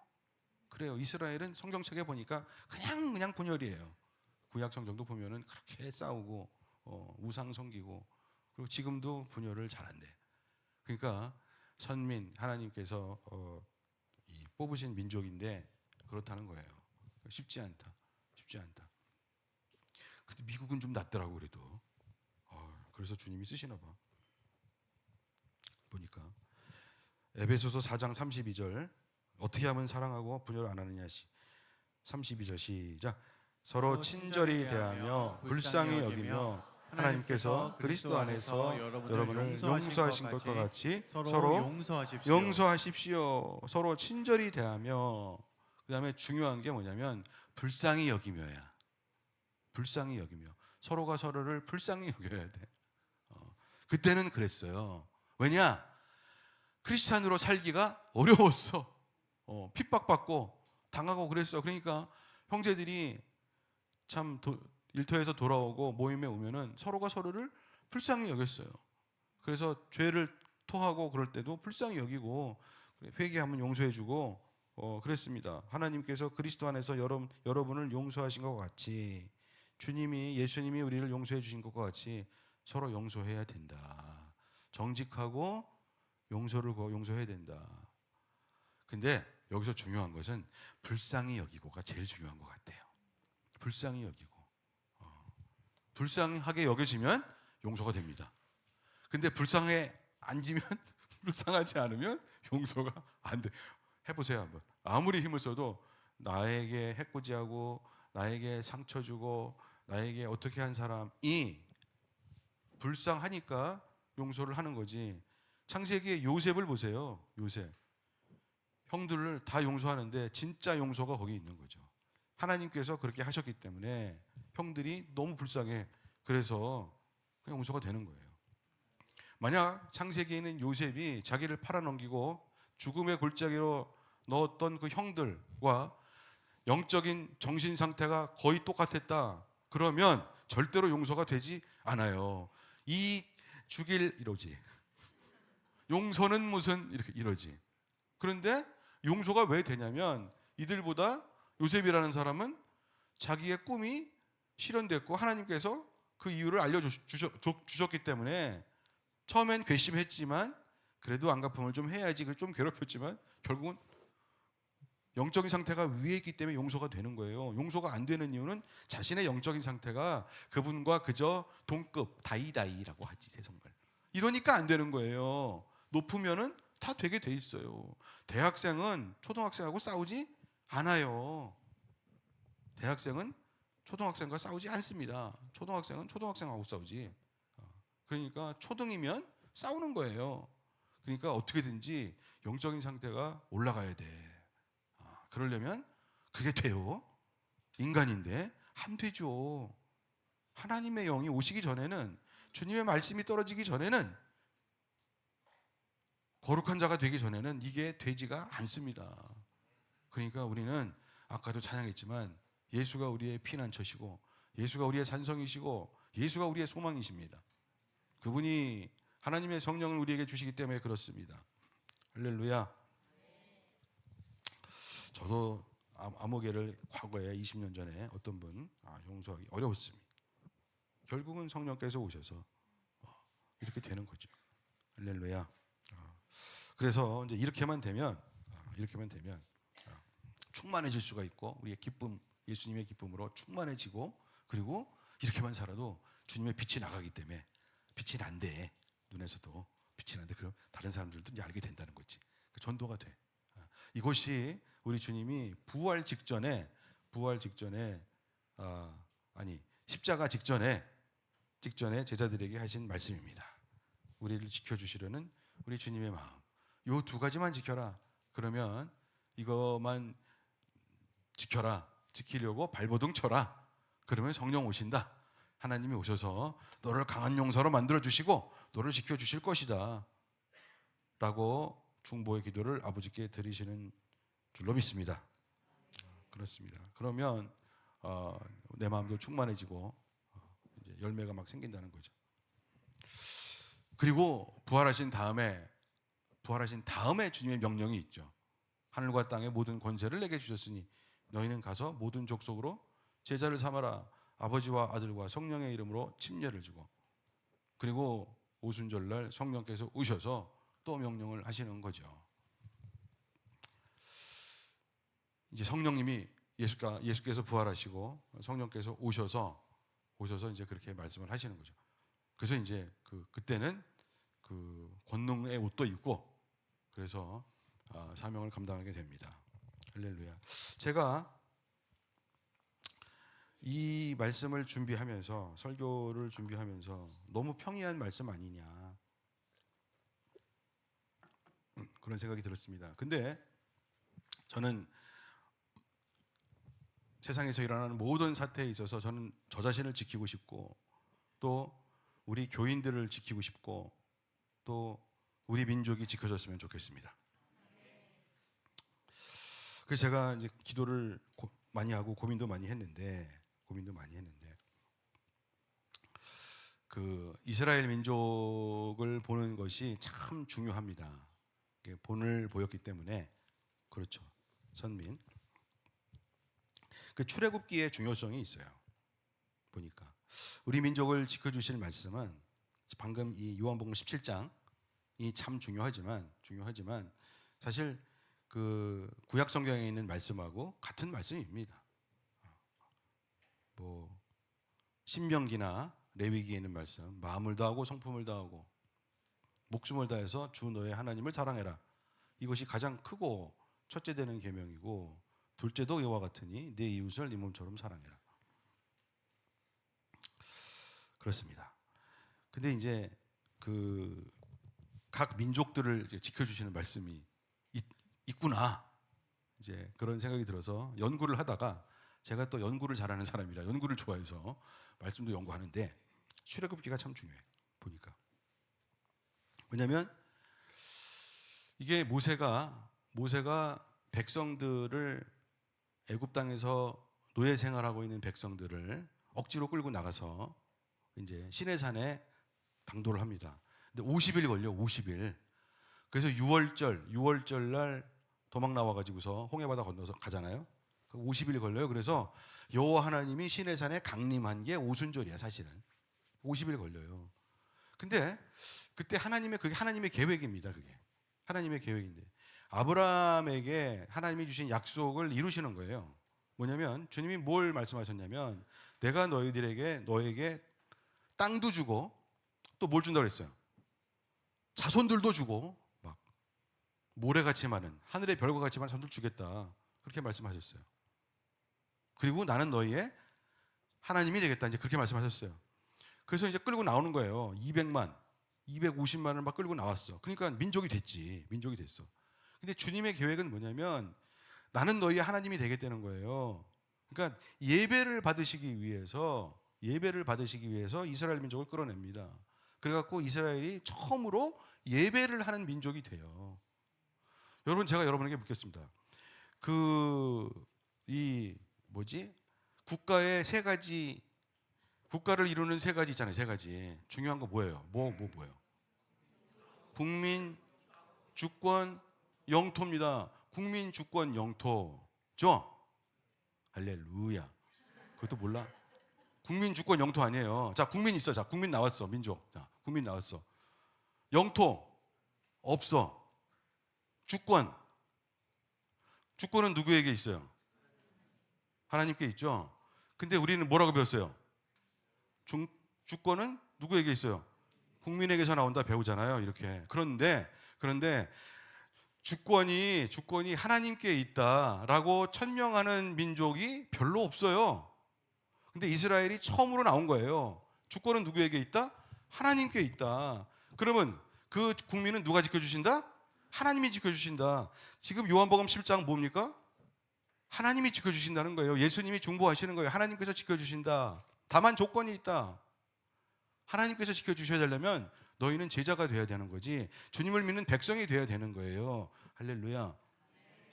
그래요. 이스라엘은 성경책에 보니까 그냥 분열이에요. 구약 성경도 보면은 그렇게 싸우고 우상 섬기고 그리고 지금도 분열을 잘한대. 그러니까 선민 하나님께서 뽑으신 민족인데 그렇다는 거예요. 쉽지 않다. 근데 미국은 좀 낫더라고 그래도. 그래서 주님이 쓰시나 봐. 보니까 에베소서 4장 32절 어떻게 하면 사랑하고 분열 안 하느냐 32절 시작. 서로 친절히 대하며 불쌍히 여기며 하나님께서 그리스도 안에서 여러분을 용서하신 것과 같이 서로 용서하십시오. 서로 친절히 대하며 그다음에 중요한 게 뭐냐면 불쌍히 여기며야. 불쌍히 여기며 서로가 서로를 불쌍히 여겨야 돼. 그때는 그랬어요. 왜냐? 크리스찬으로 살기가 어려웠어. 핍박받고 당하고 그랬어. 그러니까 형제들이 참 일터에서 돌아오고 모임에 오면은 서로가 서로를 불쌍히 여겼어요. 그래서 죄를 토하고 그럴 때도 불쌍히 여기고 회개하면 용서해주고 그랬습니다. 하나님께서 그리스도 안에서 여러분을 용서하신 것 같이 예수님이 우리를 용서해 주신 것과 같이 서로 용서해야 된다. 정직하고 용서해야 된다. 근데 여기서 중요한 것은 불쌍히 여기고가 제일 중요한 것 같아요. 불쌍히 여기고 불쌍하게 여겨지면 용서가 됩니다. 근데 불쌍하지 않으면 용서가 안 돼. 해보세요 한번. 아무리 힘을 써도 나에게 해코지하고 나에게 상처 주고 나에게 어떻게 한 사람이 불쌍하니까 용서를 하는 거지. 창세기의 요셉을 보세요. 요셉. 형들을 다 용서하는데 진짜 용서가 거기 있는 거죠. 하나님께서 그렇게 하셨기 때문에 형들이 너무 불쌍해. 그래서 그냥 용서가 되는 거예요. 만약 창세기에 있는 요셉이 자기를 팔아넘기고 죽음의 골짜기로 넣었던 그 형들과 영적인 정신 상태가 거의 똑같았다. 그러면 절대로 용서가 되지 않아요. 이러지. 용서는 무슨 이러지. 그런데 용서가 왜 되냐면 이들보다 요셉이라는 사람은 자기의 꿈이 실현됐고 하나님께서 그 이유를 알려주셨기 때문에 처음엔 괘씸했지만 그래도 안갚음을 좀 해야지. 좀 괴롭혔지만 결국은 영적인 상태가 위에 있기 때문에 용서가 되는 거예요. 용서가 안 되는 이유는 자신의 영적인 상태가 그분과 그저 동급 다이다이라고 하지 세성말. 이러니까 안 되는 거예요. 높으면은 다 되게 돼 있어요. 대학생은 초등학생하고 싸우지 않아요. 대학생은 초등학생과 싸우지 않습니다. 초등학생은 초등학생하고 싸우지. 그러니까 초등이면 싸우는 거예요. 그러니까 어떻게든지 영적인 상태가 올라가야 돼. 그러려면 그게 돼요. 인간인데 안 되죠. 하나님의 영이 오시기 전에는, 주님의 말씀이 떨어지기 전에는, 거룩한 자가 되기 전에는 이게 되지가 않습니다. 그러니까 우리는 아까도 찬양했지만 예수가 우리의 피난처시고 예수가 우리의 산성이시고 예수가 우리의 소망이십니다. 그분이 하나님의 성령을 우리에게 주시기 때문에 그렇습니다. 할렐루야. 저도 아모개를 과거에 20년 전에 어떤 분 용서하기 어려웠습니다. 결국은 성령께서 오셔서 이렇게 되는 거죠. 할렐루야. 그래서 이제 이렇게만 되면 충만해질 수가 있고 우리의 기쁨, 예수님의 기쁨으로 충만해지고, 그리고 이렇게만 살아도 주님의 빛이 나가기 때문에 빛이 난대. 눈에서도 빛이 난데 그럼 다른 사람들도 이제 알게 된다는 거지. 전도가 돼. 이것이 우리 주님이 십자가 직전에 제자들에게 하신 말씀입니다. 우리를 지켜주시려는 우리 주님의 마음. 요 두 가지만 지켜라. 그러면 이것만 지키려고 발버둥 쳐라. 그러면 성령 오신다. 하나님이 오셔서 너를 강한 용사로 만들어주시고 너를 지켜주실 것이다 라고 중보의 기도를 아버지께 드리시는 줄로 믿습니다. 그렇습니다. 그러면 내 마음도 충만해지고 이제 열매가 막 생긴다는 거죠. 그리고 부활하신 다음에 주님의 명령이 있죠. 하늘과 땅의 모든 권세를 내게 주셨으니 너희는 가서 모든 족속으로 제자를 삼아라. 아버지와 아들과 성령의 이름으로 침례를 주고, 그리고 오순절날 성령께서 오셔서 또 명령을 하시는 거죠. 이제 성령님이 예수께서 부활하시고 성령께서 오셔서 이제 그렇게 말씀을 하시는 거죠. 그래서 이제 그때는 그 권능의 옷도 입고 그래서 사명을 감당하게 됩니다. 할렐루야. 제가 이 말씀을 준비하면서, 설교를 준비하면서 너무 평이한 말씀 아니냐 그런 생각이 들었습니다. 근데 저는 세상에서 일어나는 모든 사태에 있어서 저는 저 자신을 지키고 싶고, 또 우리 교인들을 지키고 싶고, 또 우리 민족이 지켜졌으면 좋겠습니다. 그래서 제가 이제 기도를 많이 하고 고민도 많이 했는데 그 이스라엘 민족을 보는 것이 참 중요합니다. 본을 보였기 때문에. 그렇죠. 선민. 그 출애굽기의 중요성이 있어요. 보니까 우리 민족을 지켜주실 말씀은 방금 이 요한복음 17장이 참 중요하지만 사실 그 구약 성경에 있는 말씀하고 같은 말씀입니다. 뭐 신명기나 레위기에 있는 말씀, 마음을 다하고 성품을 다하고 목숨을 다해서 주 너의 하나님을 사랑해라. 이것이 가장 크고 첫째 되는 계명이고, 둘째도 이와 같으니 내 이웃을 네 몸처럼 사랑해라. 그렇습니다. 근데 이제 그 각 민족들을 이제 지켜주시는 말씀이 있구나, 이제 그런 생각이 들어서 연구를 하다가, 제가 또 연구를 잘하는 사람이라 연구를 좋아해서 말씀도 연구하는데 출애굽기가 참 중요해 보니까. 왜냐하면 이게 모세가 백성들을, 애굽 땅에서 노예 생활하고 있는 백성들을 억지로 끌고 나가서 이제 시내산에 당도를 합니다. 근데 50일 걸려, 50일. 그래서 6월절 날 도망 나와 가지고서 홍해바다 건너서 가잖아요. 50일 걸려요. 그래서 여호와 하나님이 시내산에 강림한 게 오순절이야, 사실은. 50일 걸려요. 근데 그때 그게 하나님의 계획입니다. 그게 하나님의 계획인데, 아브라함에게 하나님이 주신 약속을 이루시는 거예요. 뭐냐면 주님이 뭘 말씀하셨냐면, 내가 너에게 땅도 주고 또 뭘 준다고 그랬어요? 자손들도 주고, 막 모래같이 많은, 하늘의 별과 같이 많은 자손들 주겠다, 그렇게 말씀하셨어요. 그리고 나는 너희의 하나님이 되겠다, 이제 그렇게 말씀하셨어요. 그래서 이제 끌고 나오는 거예요. 250만을 막 끌고 나왔어. 그러니까 민족이 됐어. 근데 주님의 계획은 뭐냐면, 나는 너희의 하나님이 되겠다는 거예요. 그러니까 예배를 받으시기 위해서 이스라엘 민족을 끌어냅니다. 그래갖고 이스라엘이 처음으로 예배를 하는 민족이 돼요. 여러분, 제가 여러분에게 묻겠습니다. 국가의 국가를 이루는 세 가지 있잖아요. 세 가지. 중요한 거 뭐예요? 뭐예요? 국민, 주권, 영토입니다. 국민, 주권, 영토죠? 할렐루야. 그것도 몰라? 국민, 주권, 영토 아니에요. 자, 국민 있어. 자, 국민 나왔어. 민족. 자, 국민 나왔어. 영토 없어. 주권은 누구에게 있어요? 하나님께 있죠. 근데 우리는 뭐라고 배웠어요? 주권은 누구에게 있어요? 국민에게서 나온다 배우잖아요. 이렇게. 그런데 주권이 하나님께 있다라고 천명하는 민족이 별로 없어요. 근데 이스라엘이 처음으로 나온 거예요. 주권은 누구에게 있다? 하나님께 있다. 그러면 그 국민은 누가 지켜주신다? 하나님이 지켜주신다. 지금 요한복음 10장 뭡니까? 하나님이 지켜주신다는 거예요. 예수님이 중보하시는 거예요. 하나님께서 지켜주신다. 다만 조건이 있다. 하나님께서 지켜주셔야 되려면 너희는 제자가 돼야 되는 거지, 주님을 믿는 백성이 돼야 되는 거예요. 할렐루야.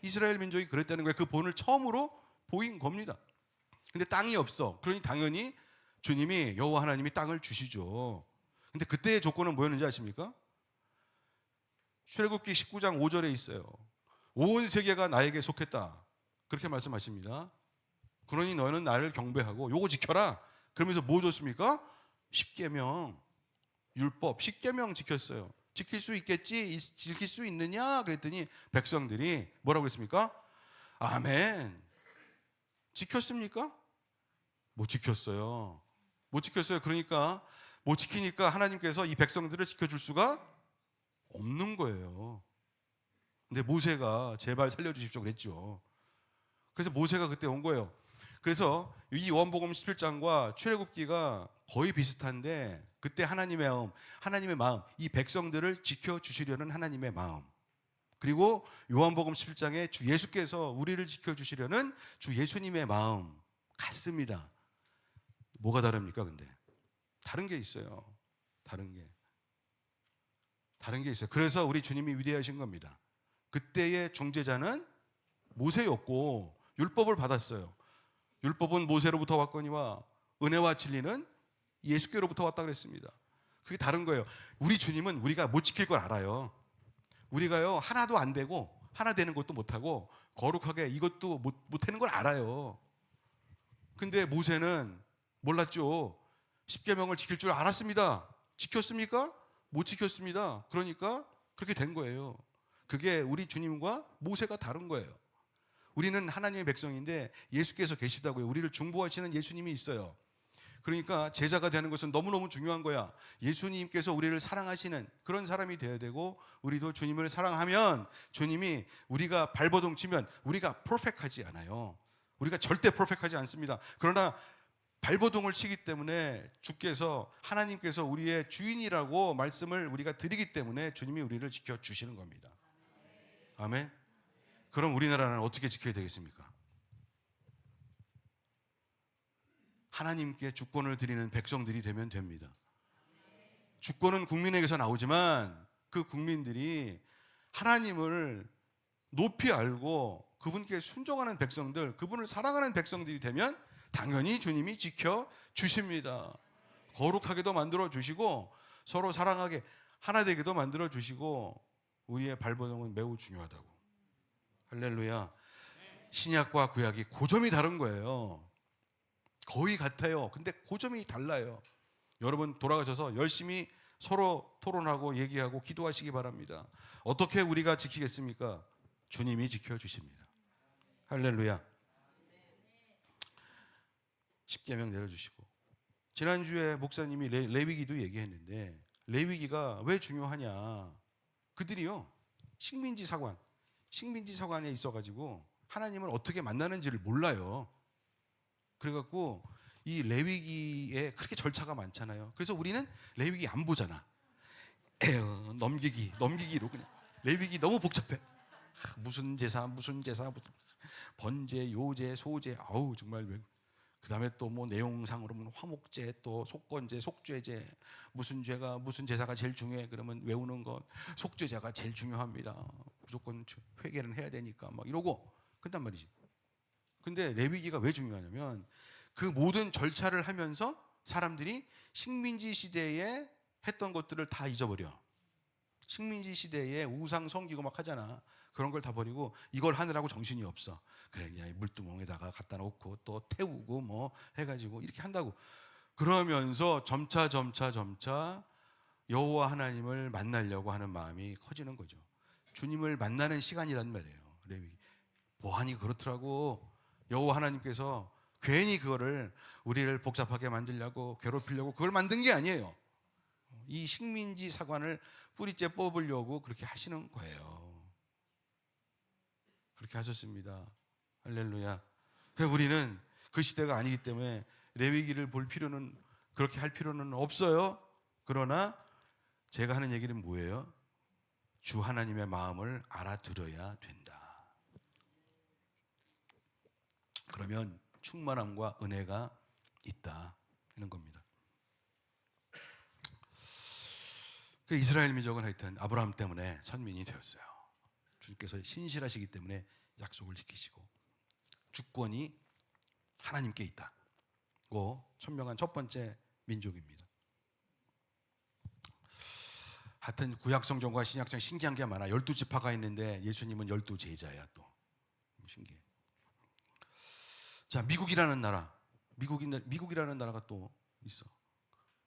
이스라엘 민족이 그랬다는 거예요. 그 본을 처음으로 보인 겁니다. 근데 땅이 없어. 그러니 당연히 주님이, 여호와 하나님이 땅을 주시죠. 근데 그때의 조건은 뭐였는지 아십니까? 출애굽기 19장 5절에 있어요. 온 세계가 나에게 속했다, 그렇게 말씀하십니다. 그러니 너는 나를 경배하고 요거 지켜라. 그러면서 뭐 줬습니까? 십계명, 율법, 십계명 지켰어요. 지킬 수 있겠지? 지킬 수 있느냐? 그랬더니 백성들이 뭐라고 했습니까? 아멘. 지켰습니까? 못 지켰어요. 그러니까 못 지키니까 하나님께서 이 백성들을 지켜줄 수가 없는 거예요. 근데 모세가 제발 살려주십시오 그랬죠. 그래서 모세가 그때 온 거예요. 그래서 이 요한복음 17장과 출애굽기가 거의 비슷한데, 그때 하나님의 마음, 이 백성들을 지켜주시려는 하나님의 마음, 그리고 요한복음 7장에 주 예수께서 우리를 지켜주시려는 주 예수님의 마음 같습니다. 뭐가 다릅니까 근데? 다른 게 있어요. 다른 게 있어요. 그래서 우리 주님이 위대하신 겁니다. 그때의 중재자는 모세였고 율법을 받았어요. 율법은 모세로부터 왔거니와 은혜와 진리는 예수께로부터 왔다 그랬습니다. 그게 다른 거예요. 우리 주님은 우리가 못 지킬 걸 알아요. 우리가요 하나도 안 되고 하나 되는 것도 못하고 거룩하게 이것도 못하는 걸 알아요. 근데 모세는 몰랐죠. 십계명을 지킬 줄 알았습니다. 지켰습니까? 못 지켰습니다. 그러니까 그렇게 된 거예요. 그게 우리 주님과 모세가 다른 거예요. 우리는 하나님의 백성인데 예수께서 계시다고요. 우리를 중보하시는 예수님이 있어요. 그러니까 제자가 되는 것은 너무너무 중요한 거야. 예수님께서 우리를 사랑하시는 그런 사람이 되어야 되고, 우리도 주님을 사랑하면 주님이 우리가 발버둥 치면 우리가 퍼펙트하지 않아요. 우리가 절대 퍼펙트하지 않습니다. 그러나 발버둥을 치기 때문에 주께서, 하나님께서 우리의 주인이라고 말씀을 우리가 드리기 때문에 주님이 우리를 지켜주시는 겁니다. 아멘. 그럼 우리나라는 어떻게 지켜야 되겠습니까? 하나님께 주권을 드리는 백성들이 되면 됩니다. 주권은 국민에게서 나오지만 그 국민들이 하나님을 높이 알고 그분께 순종하는 백성들, 그분을 사랑하는 백성들이 되면 당연히 주님이 지켜주십니다. 거룩하게도 만들어주시고 서로 사랑하게 하나 되게도 만들어주시고, 우리의 발버둥은 매우 중요하다고. 할렐루야. 신약과 구약이 고점이 다른 거예요. 거의 같아요. 근데 고점이 달라요. 여러분 돌아가셔서 열심히 서로 토론하고 얘기하고 기도하시기 바랍니다. 어떻게 우리가 지키겠습니까? 주님이 지켜주십니다. 할렐루야. 십계명 내려주시고, 지난주에 목사님이 레위기도 얘기했는데, 레위기가 왜 중요하냐? 그들이요 식민지 사관에 있어가지고 하나님을 어떻게 만나는지를 몰라요. 그래갖고 이 레위기에 그렇게 절차가 많잖아요. 그래서 우리는 레위기 안 보잖아. 넘기기로 그냥. 레위기 너무 복잡해. 무슨 제사, 번제, 요제, 소제, 아우 정말. 그 다음에 또 뭐 내용상으로 보면 화목제, 또 속건제, 속죄제, 무슨 제사가 제일 중요해? 그러면 외우는 것, 속죄제가 제일 중요합니다. 무조건 회개는 해야 되니까 막 이러고 그런단 말이지. 근데 레위기가 왜 중요하냐면 그 모든 절차를 하면서 사람들이 식민지 시대에 했던 것들을 다 잊어버려. 식민지 시대에 우상 섬기고 막 하잖아. 그런 걸 다 버리고 이걸 하느라고 정신이 없어. 그래 그냥 물두멍에다가 갖다 놓고 또 태우고 뭐 해가지고 이렇게 한다고. 그러면서 점차 여호와 하나님을 만나려고 하는 마음이 커지는 거죠. 주님을 만나는 시간이란 말이에요. 레위기. 보아하니 그렇더라고. 여호와 하나님께서 괜히 그거를 우리를 복잡하게 만들려고 괴롭히려고 그걸 만든 게 아니에요. 이 식민지 사관을 뿌리째 뽑으려고 그렇게 하시는 거예요. 그렇게 하셨습니다. 할렐루야. 그래서 우리는 그 시대가 아니기 때문에 레위기를 볼 필요는, 그렇게 할 필요는 없어요. 그러나 제가 하는 얘기는 뭐예요? 주 하나님의 마음을 알아들어야 된다. 그러면 충만함과 은혜가 있다 하는 겁니다. 그 이스라엘 민족은 하여튼 아브라함 때문에 선민이 되었어요. 주께서 신실하시기 때문에 약속을 지키시고 주권이 하나님께 있다고 천명한 첫 번째 민족입니다. 하여튼 구약성경과 신약성 신기한 게 많아. 12지파가 있는데 예수님은 12제자야. 또 신기해. 자, 미국이라는 나라가 또 있어.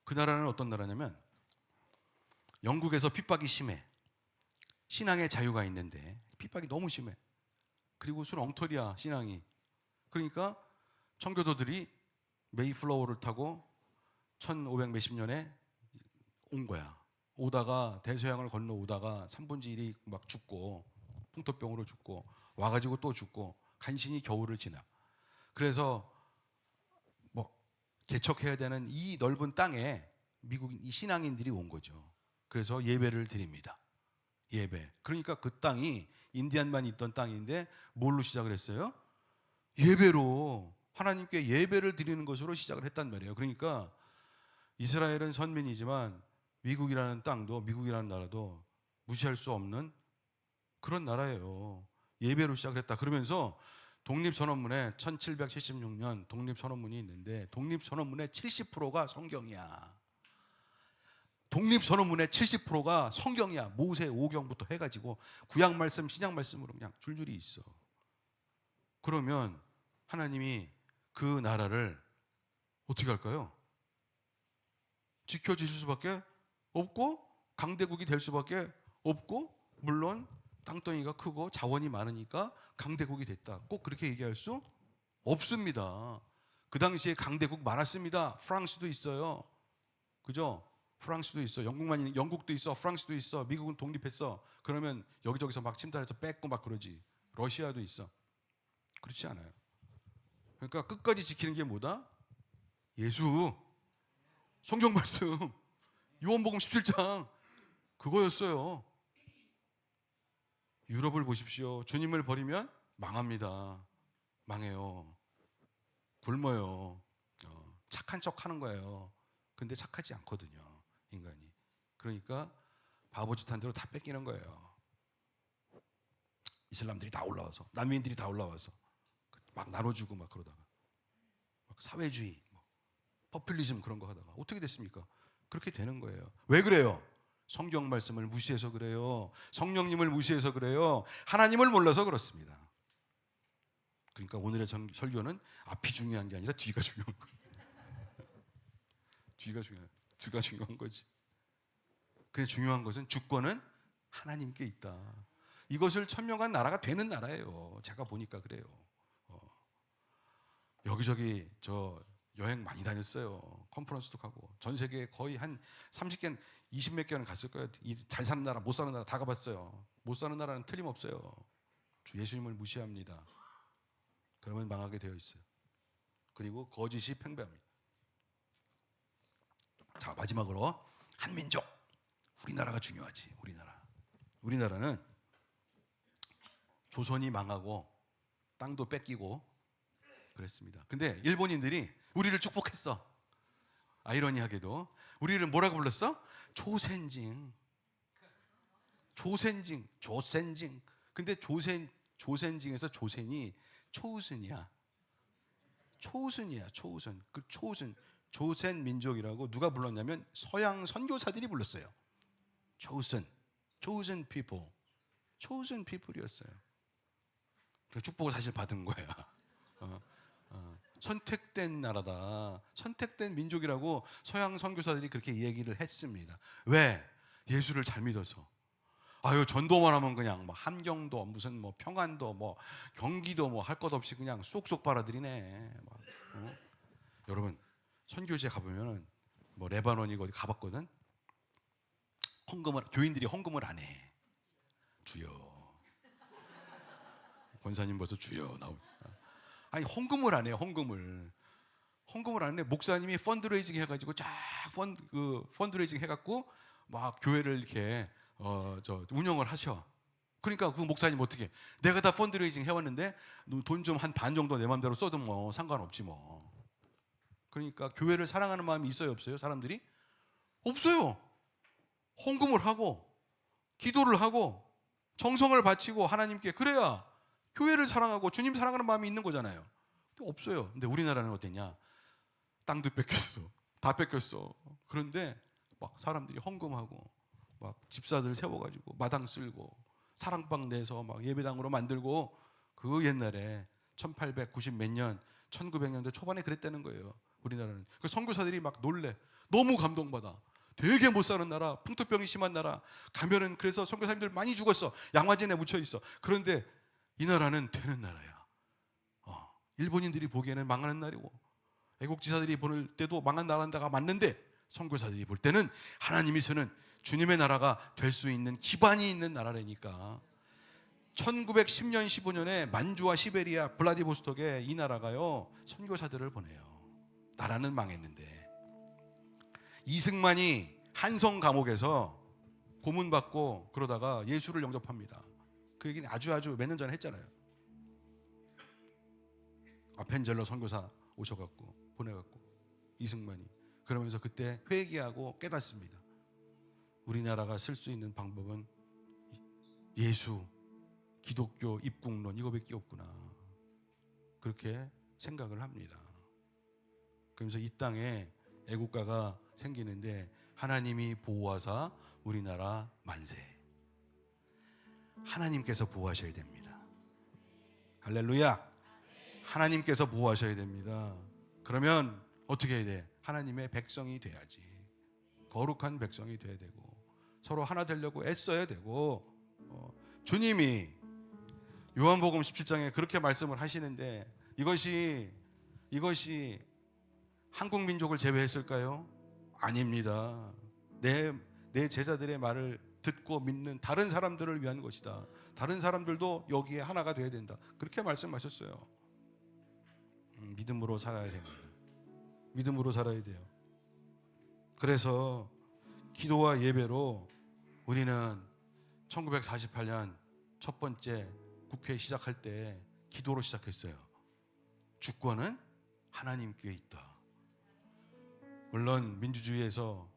그 나라는 어떤 나라냐면 영국에서 핍박이 심해. 신앙의 자유가 있는데 핍박이 너무 심해. 그리고 술 엉터리야 신앙이. 그러니까 청교도들이 메이플라워를 타고 1500 몇십 년에 온 거야. 오다가 대서양을 건너오다가 3분의 1이 막 죽고 풍토병으로 죽고 와가지고 또 죽고 간신히 겨울을 지나. 그래서 뭐 개척해야 되는 이 넓은 땅에 미국 이 신앙인들이 온 거죠. 그래서 예배를 드립니다. 예배. 그러니까 그 땅이 인디안만 있던 땅인데 뭘로 시작을 했어요? 예배로, 하나님께 예배를 드리는 것으로 시작을 했단 말이에요. 그러니까 이스라엘은 선민이지만 미국이라는 땅도, 미국이라는 나라도 무시할 수 없는 그런 나라예요. 예배로 시작을 했다. 그러면서 독립선언문에 1776년 독립선언문이 있는데 독립선언문의 70%가 성경이야. 독립선언문의 70%가 성경이야. 모세 5경부터 해가지고 구약 말씀, 신약 말씀으로 그냥 줄줄이 있어. 그러면 하나님이 그 나라를 어떻게 할까요? 지켜주실 수밖에 없고 강대국이 될 수밖에 없고, 물론 땅덩이가 크고 자원이 많으니까 강대국이 됐다. 꼭 그렇게 얘기할 수 없습니다. 그 당시에 강대국 많았습니다. 프랑스도 있어요. 그죠? 프랑스도 있어. 영국도 있어. 프랑스도 있어. 미국은 독립했어. 그러면 여기저기서 막 침탈해서 뺏고 막 그러지. 러시아도 있어. 그렇지 않아요. 그러니까 끝까지 지키는 게 뭐다? 예수, 성경 말씀, 요한복음 17장 그거였어요. 유럽을 보십시오. 주님을 버리면 망합니다. 망해요. 굶어요. 착한 척 하는 거예요. 근데 착하지 않거든요, 인간이. 그러니까 바보짓한 대로 다 뺏기는 거예요. 이슬람들이 다 올라와서, 난민들이 다 올라와서 막 나눠주고 막 그러다가 막 사회주의, 포퓰리즘 그런 거 하다가 어떻게 됐습니까? 그렇게 되는 거예요. 왜 그래요? 성경 말씀을 무시해서 그래요. 성령님을 무시해서 그래요. 하나님을 몰라서 그렇습니다. 그러니까 오늘의 설교는 앞이 중요한 게 아니라 뒤가 중요한 거예요. 뒤가 중요한 거지. 그래, 중요한 것은 주권은 하나님께 있다. 이것을 천명한 나라가 되는 나라예요. 제가 보니까 그래요. 여기저기 저 여행 많이 다녔어요. 컨퍼런스도 가고 전 세계에 거의 한 30개, 20몇 개는 갔을 거예요. 잘 사는 나라, 못 사는 나라 다 가봤어요. 못 사는 나라는 틀림없어요. 주 예수님을 무시합니다. 그러면 망하게 되어 있어요. 그리고 거짓이 팽배합니다. 자, 마지막으로 한민족. 우리나라가 중요하지. 우리나라는 조선이 망하고 땅도 뺏기고 그랬습니다. 근데 일본인들이 우리를 축복했어. 아이러니하게도 우리를 뭐라고 불렀어? 조센징. 근데 조센징에서 조센이 초우슨이야. 그 조센 민족이라고 누가 불렀냐면 서양 선교사들이 불렀어요. chosen people이었어요. 축복을 사실 받은 거야. 선택된 나라다, 선택된 민족이라고 서양 선교사들이 그렇게 얘기를 했습니다. 왜? 예수를 잘 믿어서. 아유, 전도만 하면 그냥 함경도 무슨 평안도 경기도 할 것 없이 그냥 쏙쏙 빨아들이네. 여러분, 선교지에 가보면은 레바논이고 어디 가봤거든. 교인들이 헌금을 안 해. 주여. 권사님 벌써 주여 나오죠. 아니, 헌금을 안 해요. 헌금을 안 해. 목사님이 펀드레이징 해가지고 쫙 펀드레이징 해갖고 막 교회를 이렇게 운영을 하셔. 그러니까 그 목사님 어떻게? 내가 다 펀드레이징 해왔는데 돈 좀 한 반 정도 내 마음대로 써도 상관없지 뭐. 그러니까 교회를 사랑하는 마음이 있어요, 없어요? 사람들이 없어요. 헌금을 하고 기도를 하고 정성을 바치고 하나님께, 그래야 교회를 사랑하고 주님 사랑하는 마음이 있는 거잖아요. 근데 없어요. 근데 우리나라는 어땠냐? 땅도 뺏겼어. 다 뺏겼어. 그런데 막 사람들이 헌금하고 막 집사들 세워가지고 마당 쓸고 사랑방 내서 막 예배당으로 만들고, 그 옛날에 1890 몇 년, 1900년대 초반에 그랬다는 거예요. 우리나라는. 그 선교사들이 막 놀래. 너무 감동받아. 되게 못 사는 나라, 풍토병이 심한 나라 가면은, 그래서 선교사님들 많이 죽었어. 양화진에 묻혀 있어. 그런데 이 나라는 되는 나라야. 일본인들이 보기에는 망하는 나라고, 애국지사들이 볼 때도 망한 나라가 맞는데, 선교사들이 볼 때는 하나님이서는 주님의 나라가 될 수 있는 기반이 있는 나라라니까. 1910년 15년에 만주와 시베리아 블라디보스톡에 이 나라가요 선교사들을 보내요. 나라는 망했는데 이승만이 한성 감옥에서 고문받고 그러다가 예수를 영접합니다. 그 얘기는 아주 몇 년 전에 했잖아요. 아펜젤러 선교사 오셔갖고 보내갖고 이승만이 그러면서 그때 회개하고 깨닫습니다. 우리나라가 쓸 수 있는 방법은 예수, 기독교, 입국론 이거밖에 없구나. 그렇게 생각을 합니다. 그러면서 이 땅에 애국가가 생기는데 하나님이 보호하사 우리나라 만세. 하나님께서 보호하셔야 됩니다. 할렐루야. 하나님께서 보호하셔야 됩니다. 그러면 어떻게 해야 돼? 하나님의 백성이 돼야지. 거룩한 백성이 돼야 되고 서로 하나 되려고 애써야 되고 주님이 요한복음 17장에 그렇게 말씀을 하시는데 이것이 한국 민족을 제외했을까요? 아닙니다. 내 제자들의 말을 듣고 믿는 다른 사람들을 위한 것이다. 다른 사람들도 여기에 하나가 돼야 된다. 그렇게 말씀하셨어요. 믿음으로 살아야 됩니다. 믿음으로 살아야 돼요. 그래서 기도와 예배로 우리는 1948년 첫 번째 국회 시작할 때 기도로 시작했어요. 주권은 하나님께 있다. 물론 민주주의에서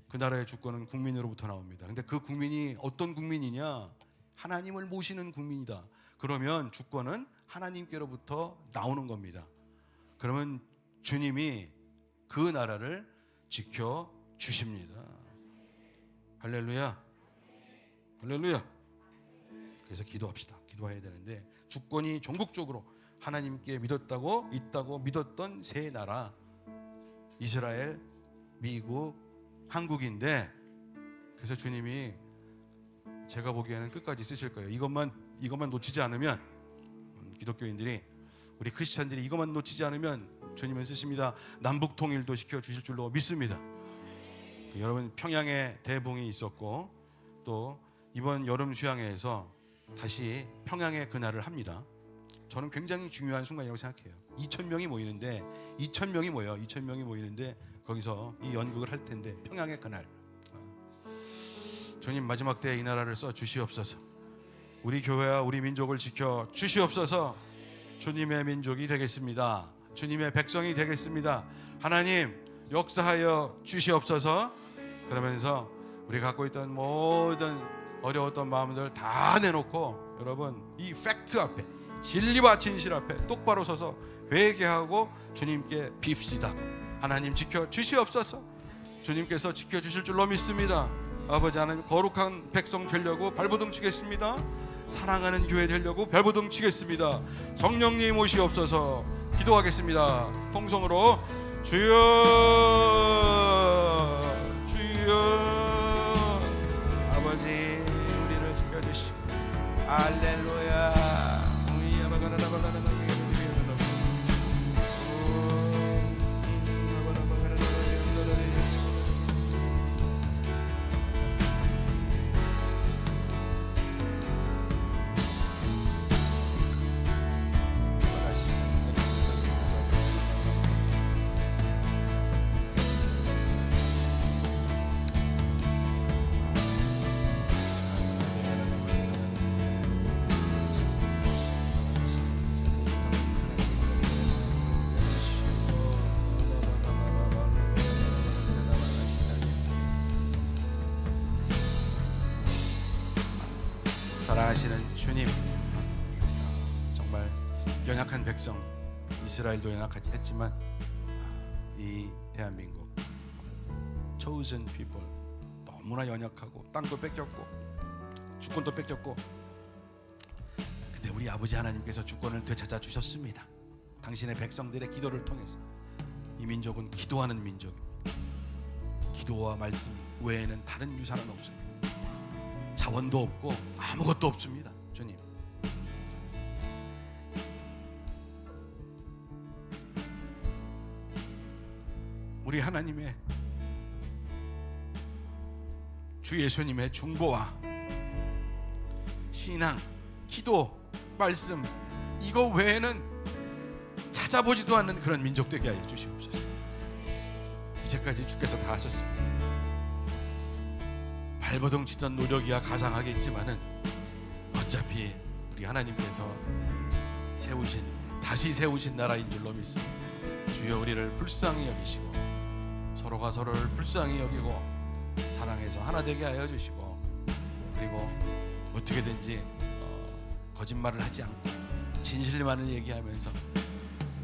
그 나라의 주권은 국민으로부터 나옵니다. 근데 그 국민이 어떤 국민이냐? 하나님을 모시는 국민이다. 그러면 주권은 하나님께로부터 나오는 겁니다. 그러면 주님이 그 나라를 지켜 주십니다. 할렐루야. 할렐루야. 그래서 기도합시다. 기도해야 되는데 주권이 전국적으로 하나님께 있다고 믿었던 세 나라 이스라엘, 미국, 한국인데 그래서 주님이 제가 보기에는 끝까지 쓰실 거예요. 이것만 놓치지 않으면 기독교인들이 우리 크리스찬들이 이것만 놓치지 않으면 주님은 쓰십니다. 남북 통일도 시켜 주실 줄로 믿습니다. 여러분 평양에 대붕이 있었고 또 이번 여름 휴양회에서 다시 평양의 그날을 합니다. 저는 굉장히 중요한 순간이라고 생각해요. 2,000명이 모이는데 2,000명이 모이는데 거기서 이 연극을 할 텐데 평양의 그날 주님 마지막 때에 이 나라를 써 주시옵소서. 우리 교회와 우리 민족을 지켜 주시옵소서. 주님의 민족이 되겠습니다. 주님의 백성이 되겠습니다. 하나님 역사하여 주시옵소서. 그러면서 우리 갖고 있던 모든 어려웠던 마음들 다 내놓고 여러분 이 팩트 앞에 진리와 진실 앞에 똑바로 서서 회개하고 주님께 빕시다. 하나님 지켜 주시옵소서. 주님께서 지켜 주실 줄로 믿습니다. 아버지 하나님 거룩한 백성 되려고 발버둥 치겠습니다. 사랑하는 교회 되려고 발버둥 치겠습니다. 성령님 오시옵소서. 기도하겠습니다. 통성으로 주여 주여. 아버지 우리를 지켜주시고 할렐루야. 사랑하시는 주님, 정말 연약한 백성 이스라엘도 연약했지만 이 대한민국 chosen people 너무나 연약하고 땅도 뺏겼고 주권도 뺏겼고 근데 우리 아버지 하나님께서 주권을 되찾아 주셨습니다. 당신의 백성들의 기도를 통해서 이 민족은 기도하는 민족입니다. 기도와 말씀 외에는 다른 유산은 없습니다. 자원도 없고 아무것도 없습니다. 주님 우리 하나님의 주 예수님의 중보와 신앙, 기도, 말씀 이거 외에는 찾아보지도 않는 그런 민족 되게 하여 주시옵소서. 이제까지 주께서 다 하셨습니다. 발버둥 치던 노력이야 가상하겠지만은 어차피 우리 하나님께서 다시 세우신 나라인 줄로 믿습니다. 주여 우리를 불쌍히 여기시고 서로가 서로를 불쌍히 여기고 사랑해서 하나 되게 하여 주시고, 그리고 어떻게든지 거짓말을 하지 않고 진실만을 얘기하면서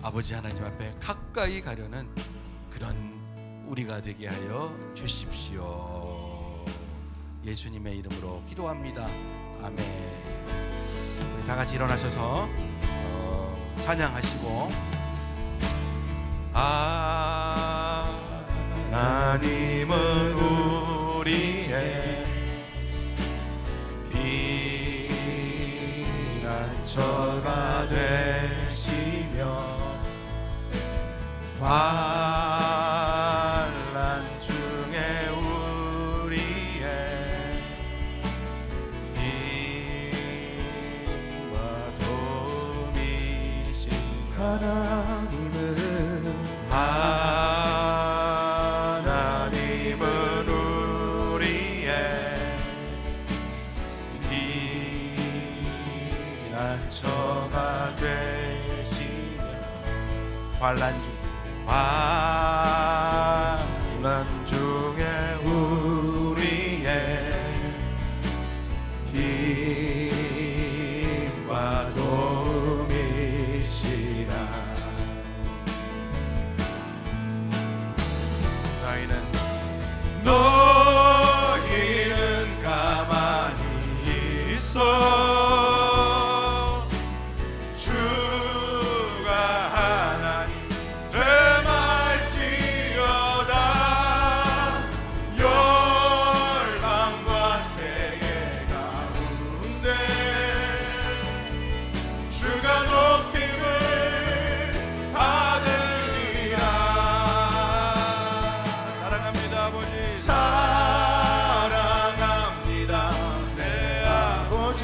아버지 하나님 앞에 가까이 가려는 그런 우리가 되게 하여 주십시오. 예수님의 이름으로 기도합니다. 아멘. 우리 다 같이 일어나셔서 찬양하시고, 하나님은 우리의 피난처가 되시며 환난 중에 우리의 힘과 도움이신 하나님은 우리의 피난처가 되시며 환난 중에 우리의 힘과 도움이시라. 너희는 가만히 있어 주가 하나님 되말지어다. 열방과 세계 가운데 주가 높임을 받으리라. 사랑합니다 아버지. 사랑합니다 내 아버지.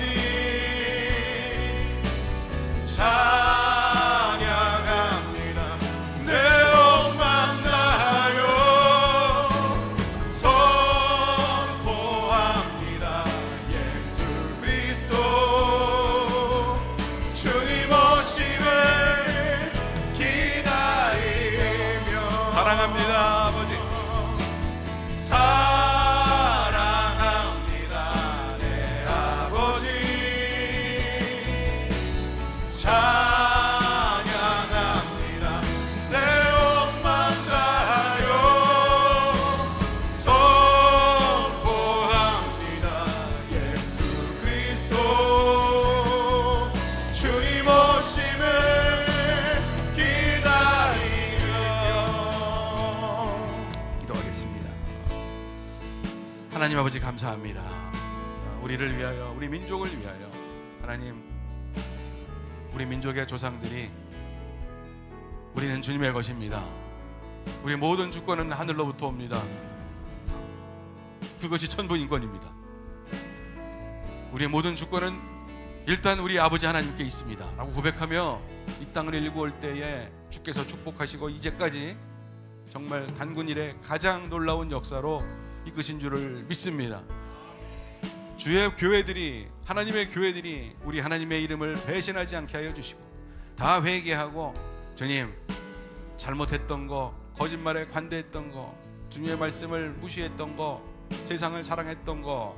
찬양합니다 내 옥만 다하여 선포합니다 예수 그리스도 주님 오심을 기다리며. 사랑합니다 아버지. 사랑합니다 내 아버지. 찬양합니다 내 옥만 다하여 선포합니다 예수 그리스도 주님 오심을 기다리며. 기도하겠습니다. 하나님 아버지 감사합니다. 우리를 위하여, 우리 민족을 위하여 하나님, 우리 민족의 조상들이 우리는 주님의 것입니다. 우리 모든 주권은 하늘로부터 옵니다. 그것이 천부인권입니다. 우리의 모든 주권은 일단 우리 아버지 하나님께 있습니다 라고 고백하며 이 땅을 일구 올 때에 주께서 축복하시고 이제까지 정말 단군일의 가장 놀라운 역사로 이끄신 줄을 믿습니다. 주의 교회들이, 하나님의 교회들이 우리 하나님의 이름을 배신하지 않게 하여 주시고 다 회개하고, 주님 잘못했던 거, 거짓말에 관대했던 거, 주님의 말씀을 무시했던 거, 세상을 사랑했던 거,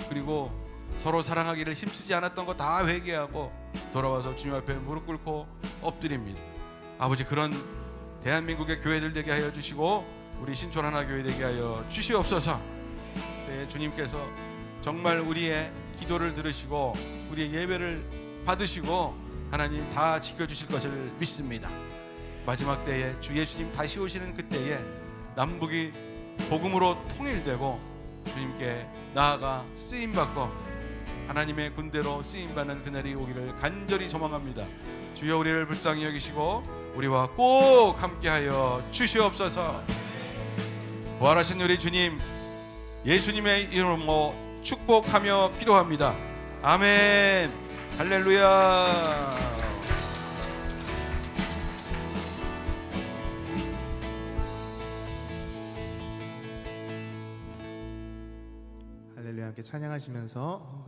그리고 서로 사랑하기를 힘쓰지 않았던 거 다 회개하고 돌아와서 주님 앞에 무릎 꿇고 엎드립니다. 아버지, 그런 대한민국의 교회들 되게 하여 주시고 우리 신촌 하나교회 되게 하여 주시옵소서. 네, 주님께서 정말 우리의 기도를 들으시고 우리의 예배를 받으시고 하나님 다 지켜주실 것을 믿습니다. 마지막 때에 주 예수님 다시 오시는 그때에 남북이 복음으로 통일되고 주님께 나아가 쓰임받고 하나님의 군대로 쓰임받는 그날이 오기를 간절히 소망합니다. 주여 우리를 불쌍히 여기시고 우리와 꼭 함께하여 주시옵소서. 부활하신 우리 주님 예수님의 이름으로 축복하며 기도합니다. 아멘. 할렐루야. 함께 찬양하시면서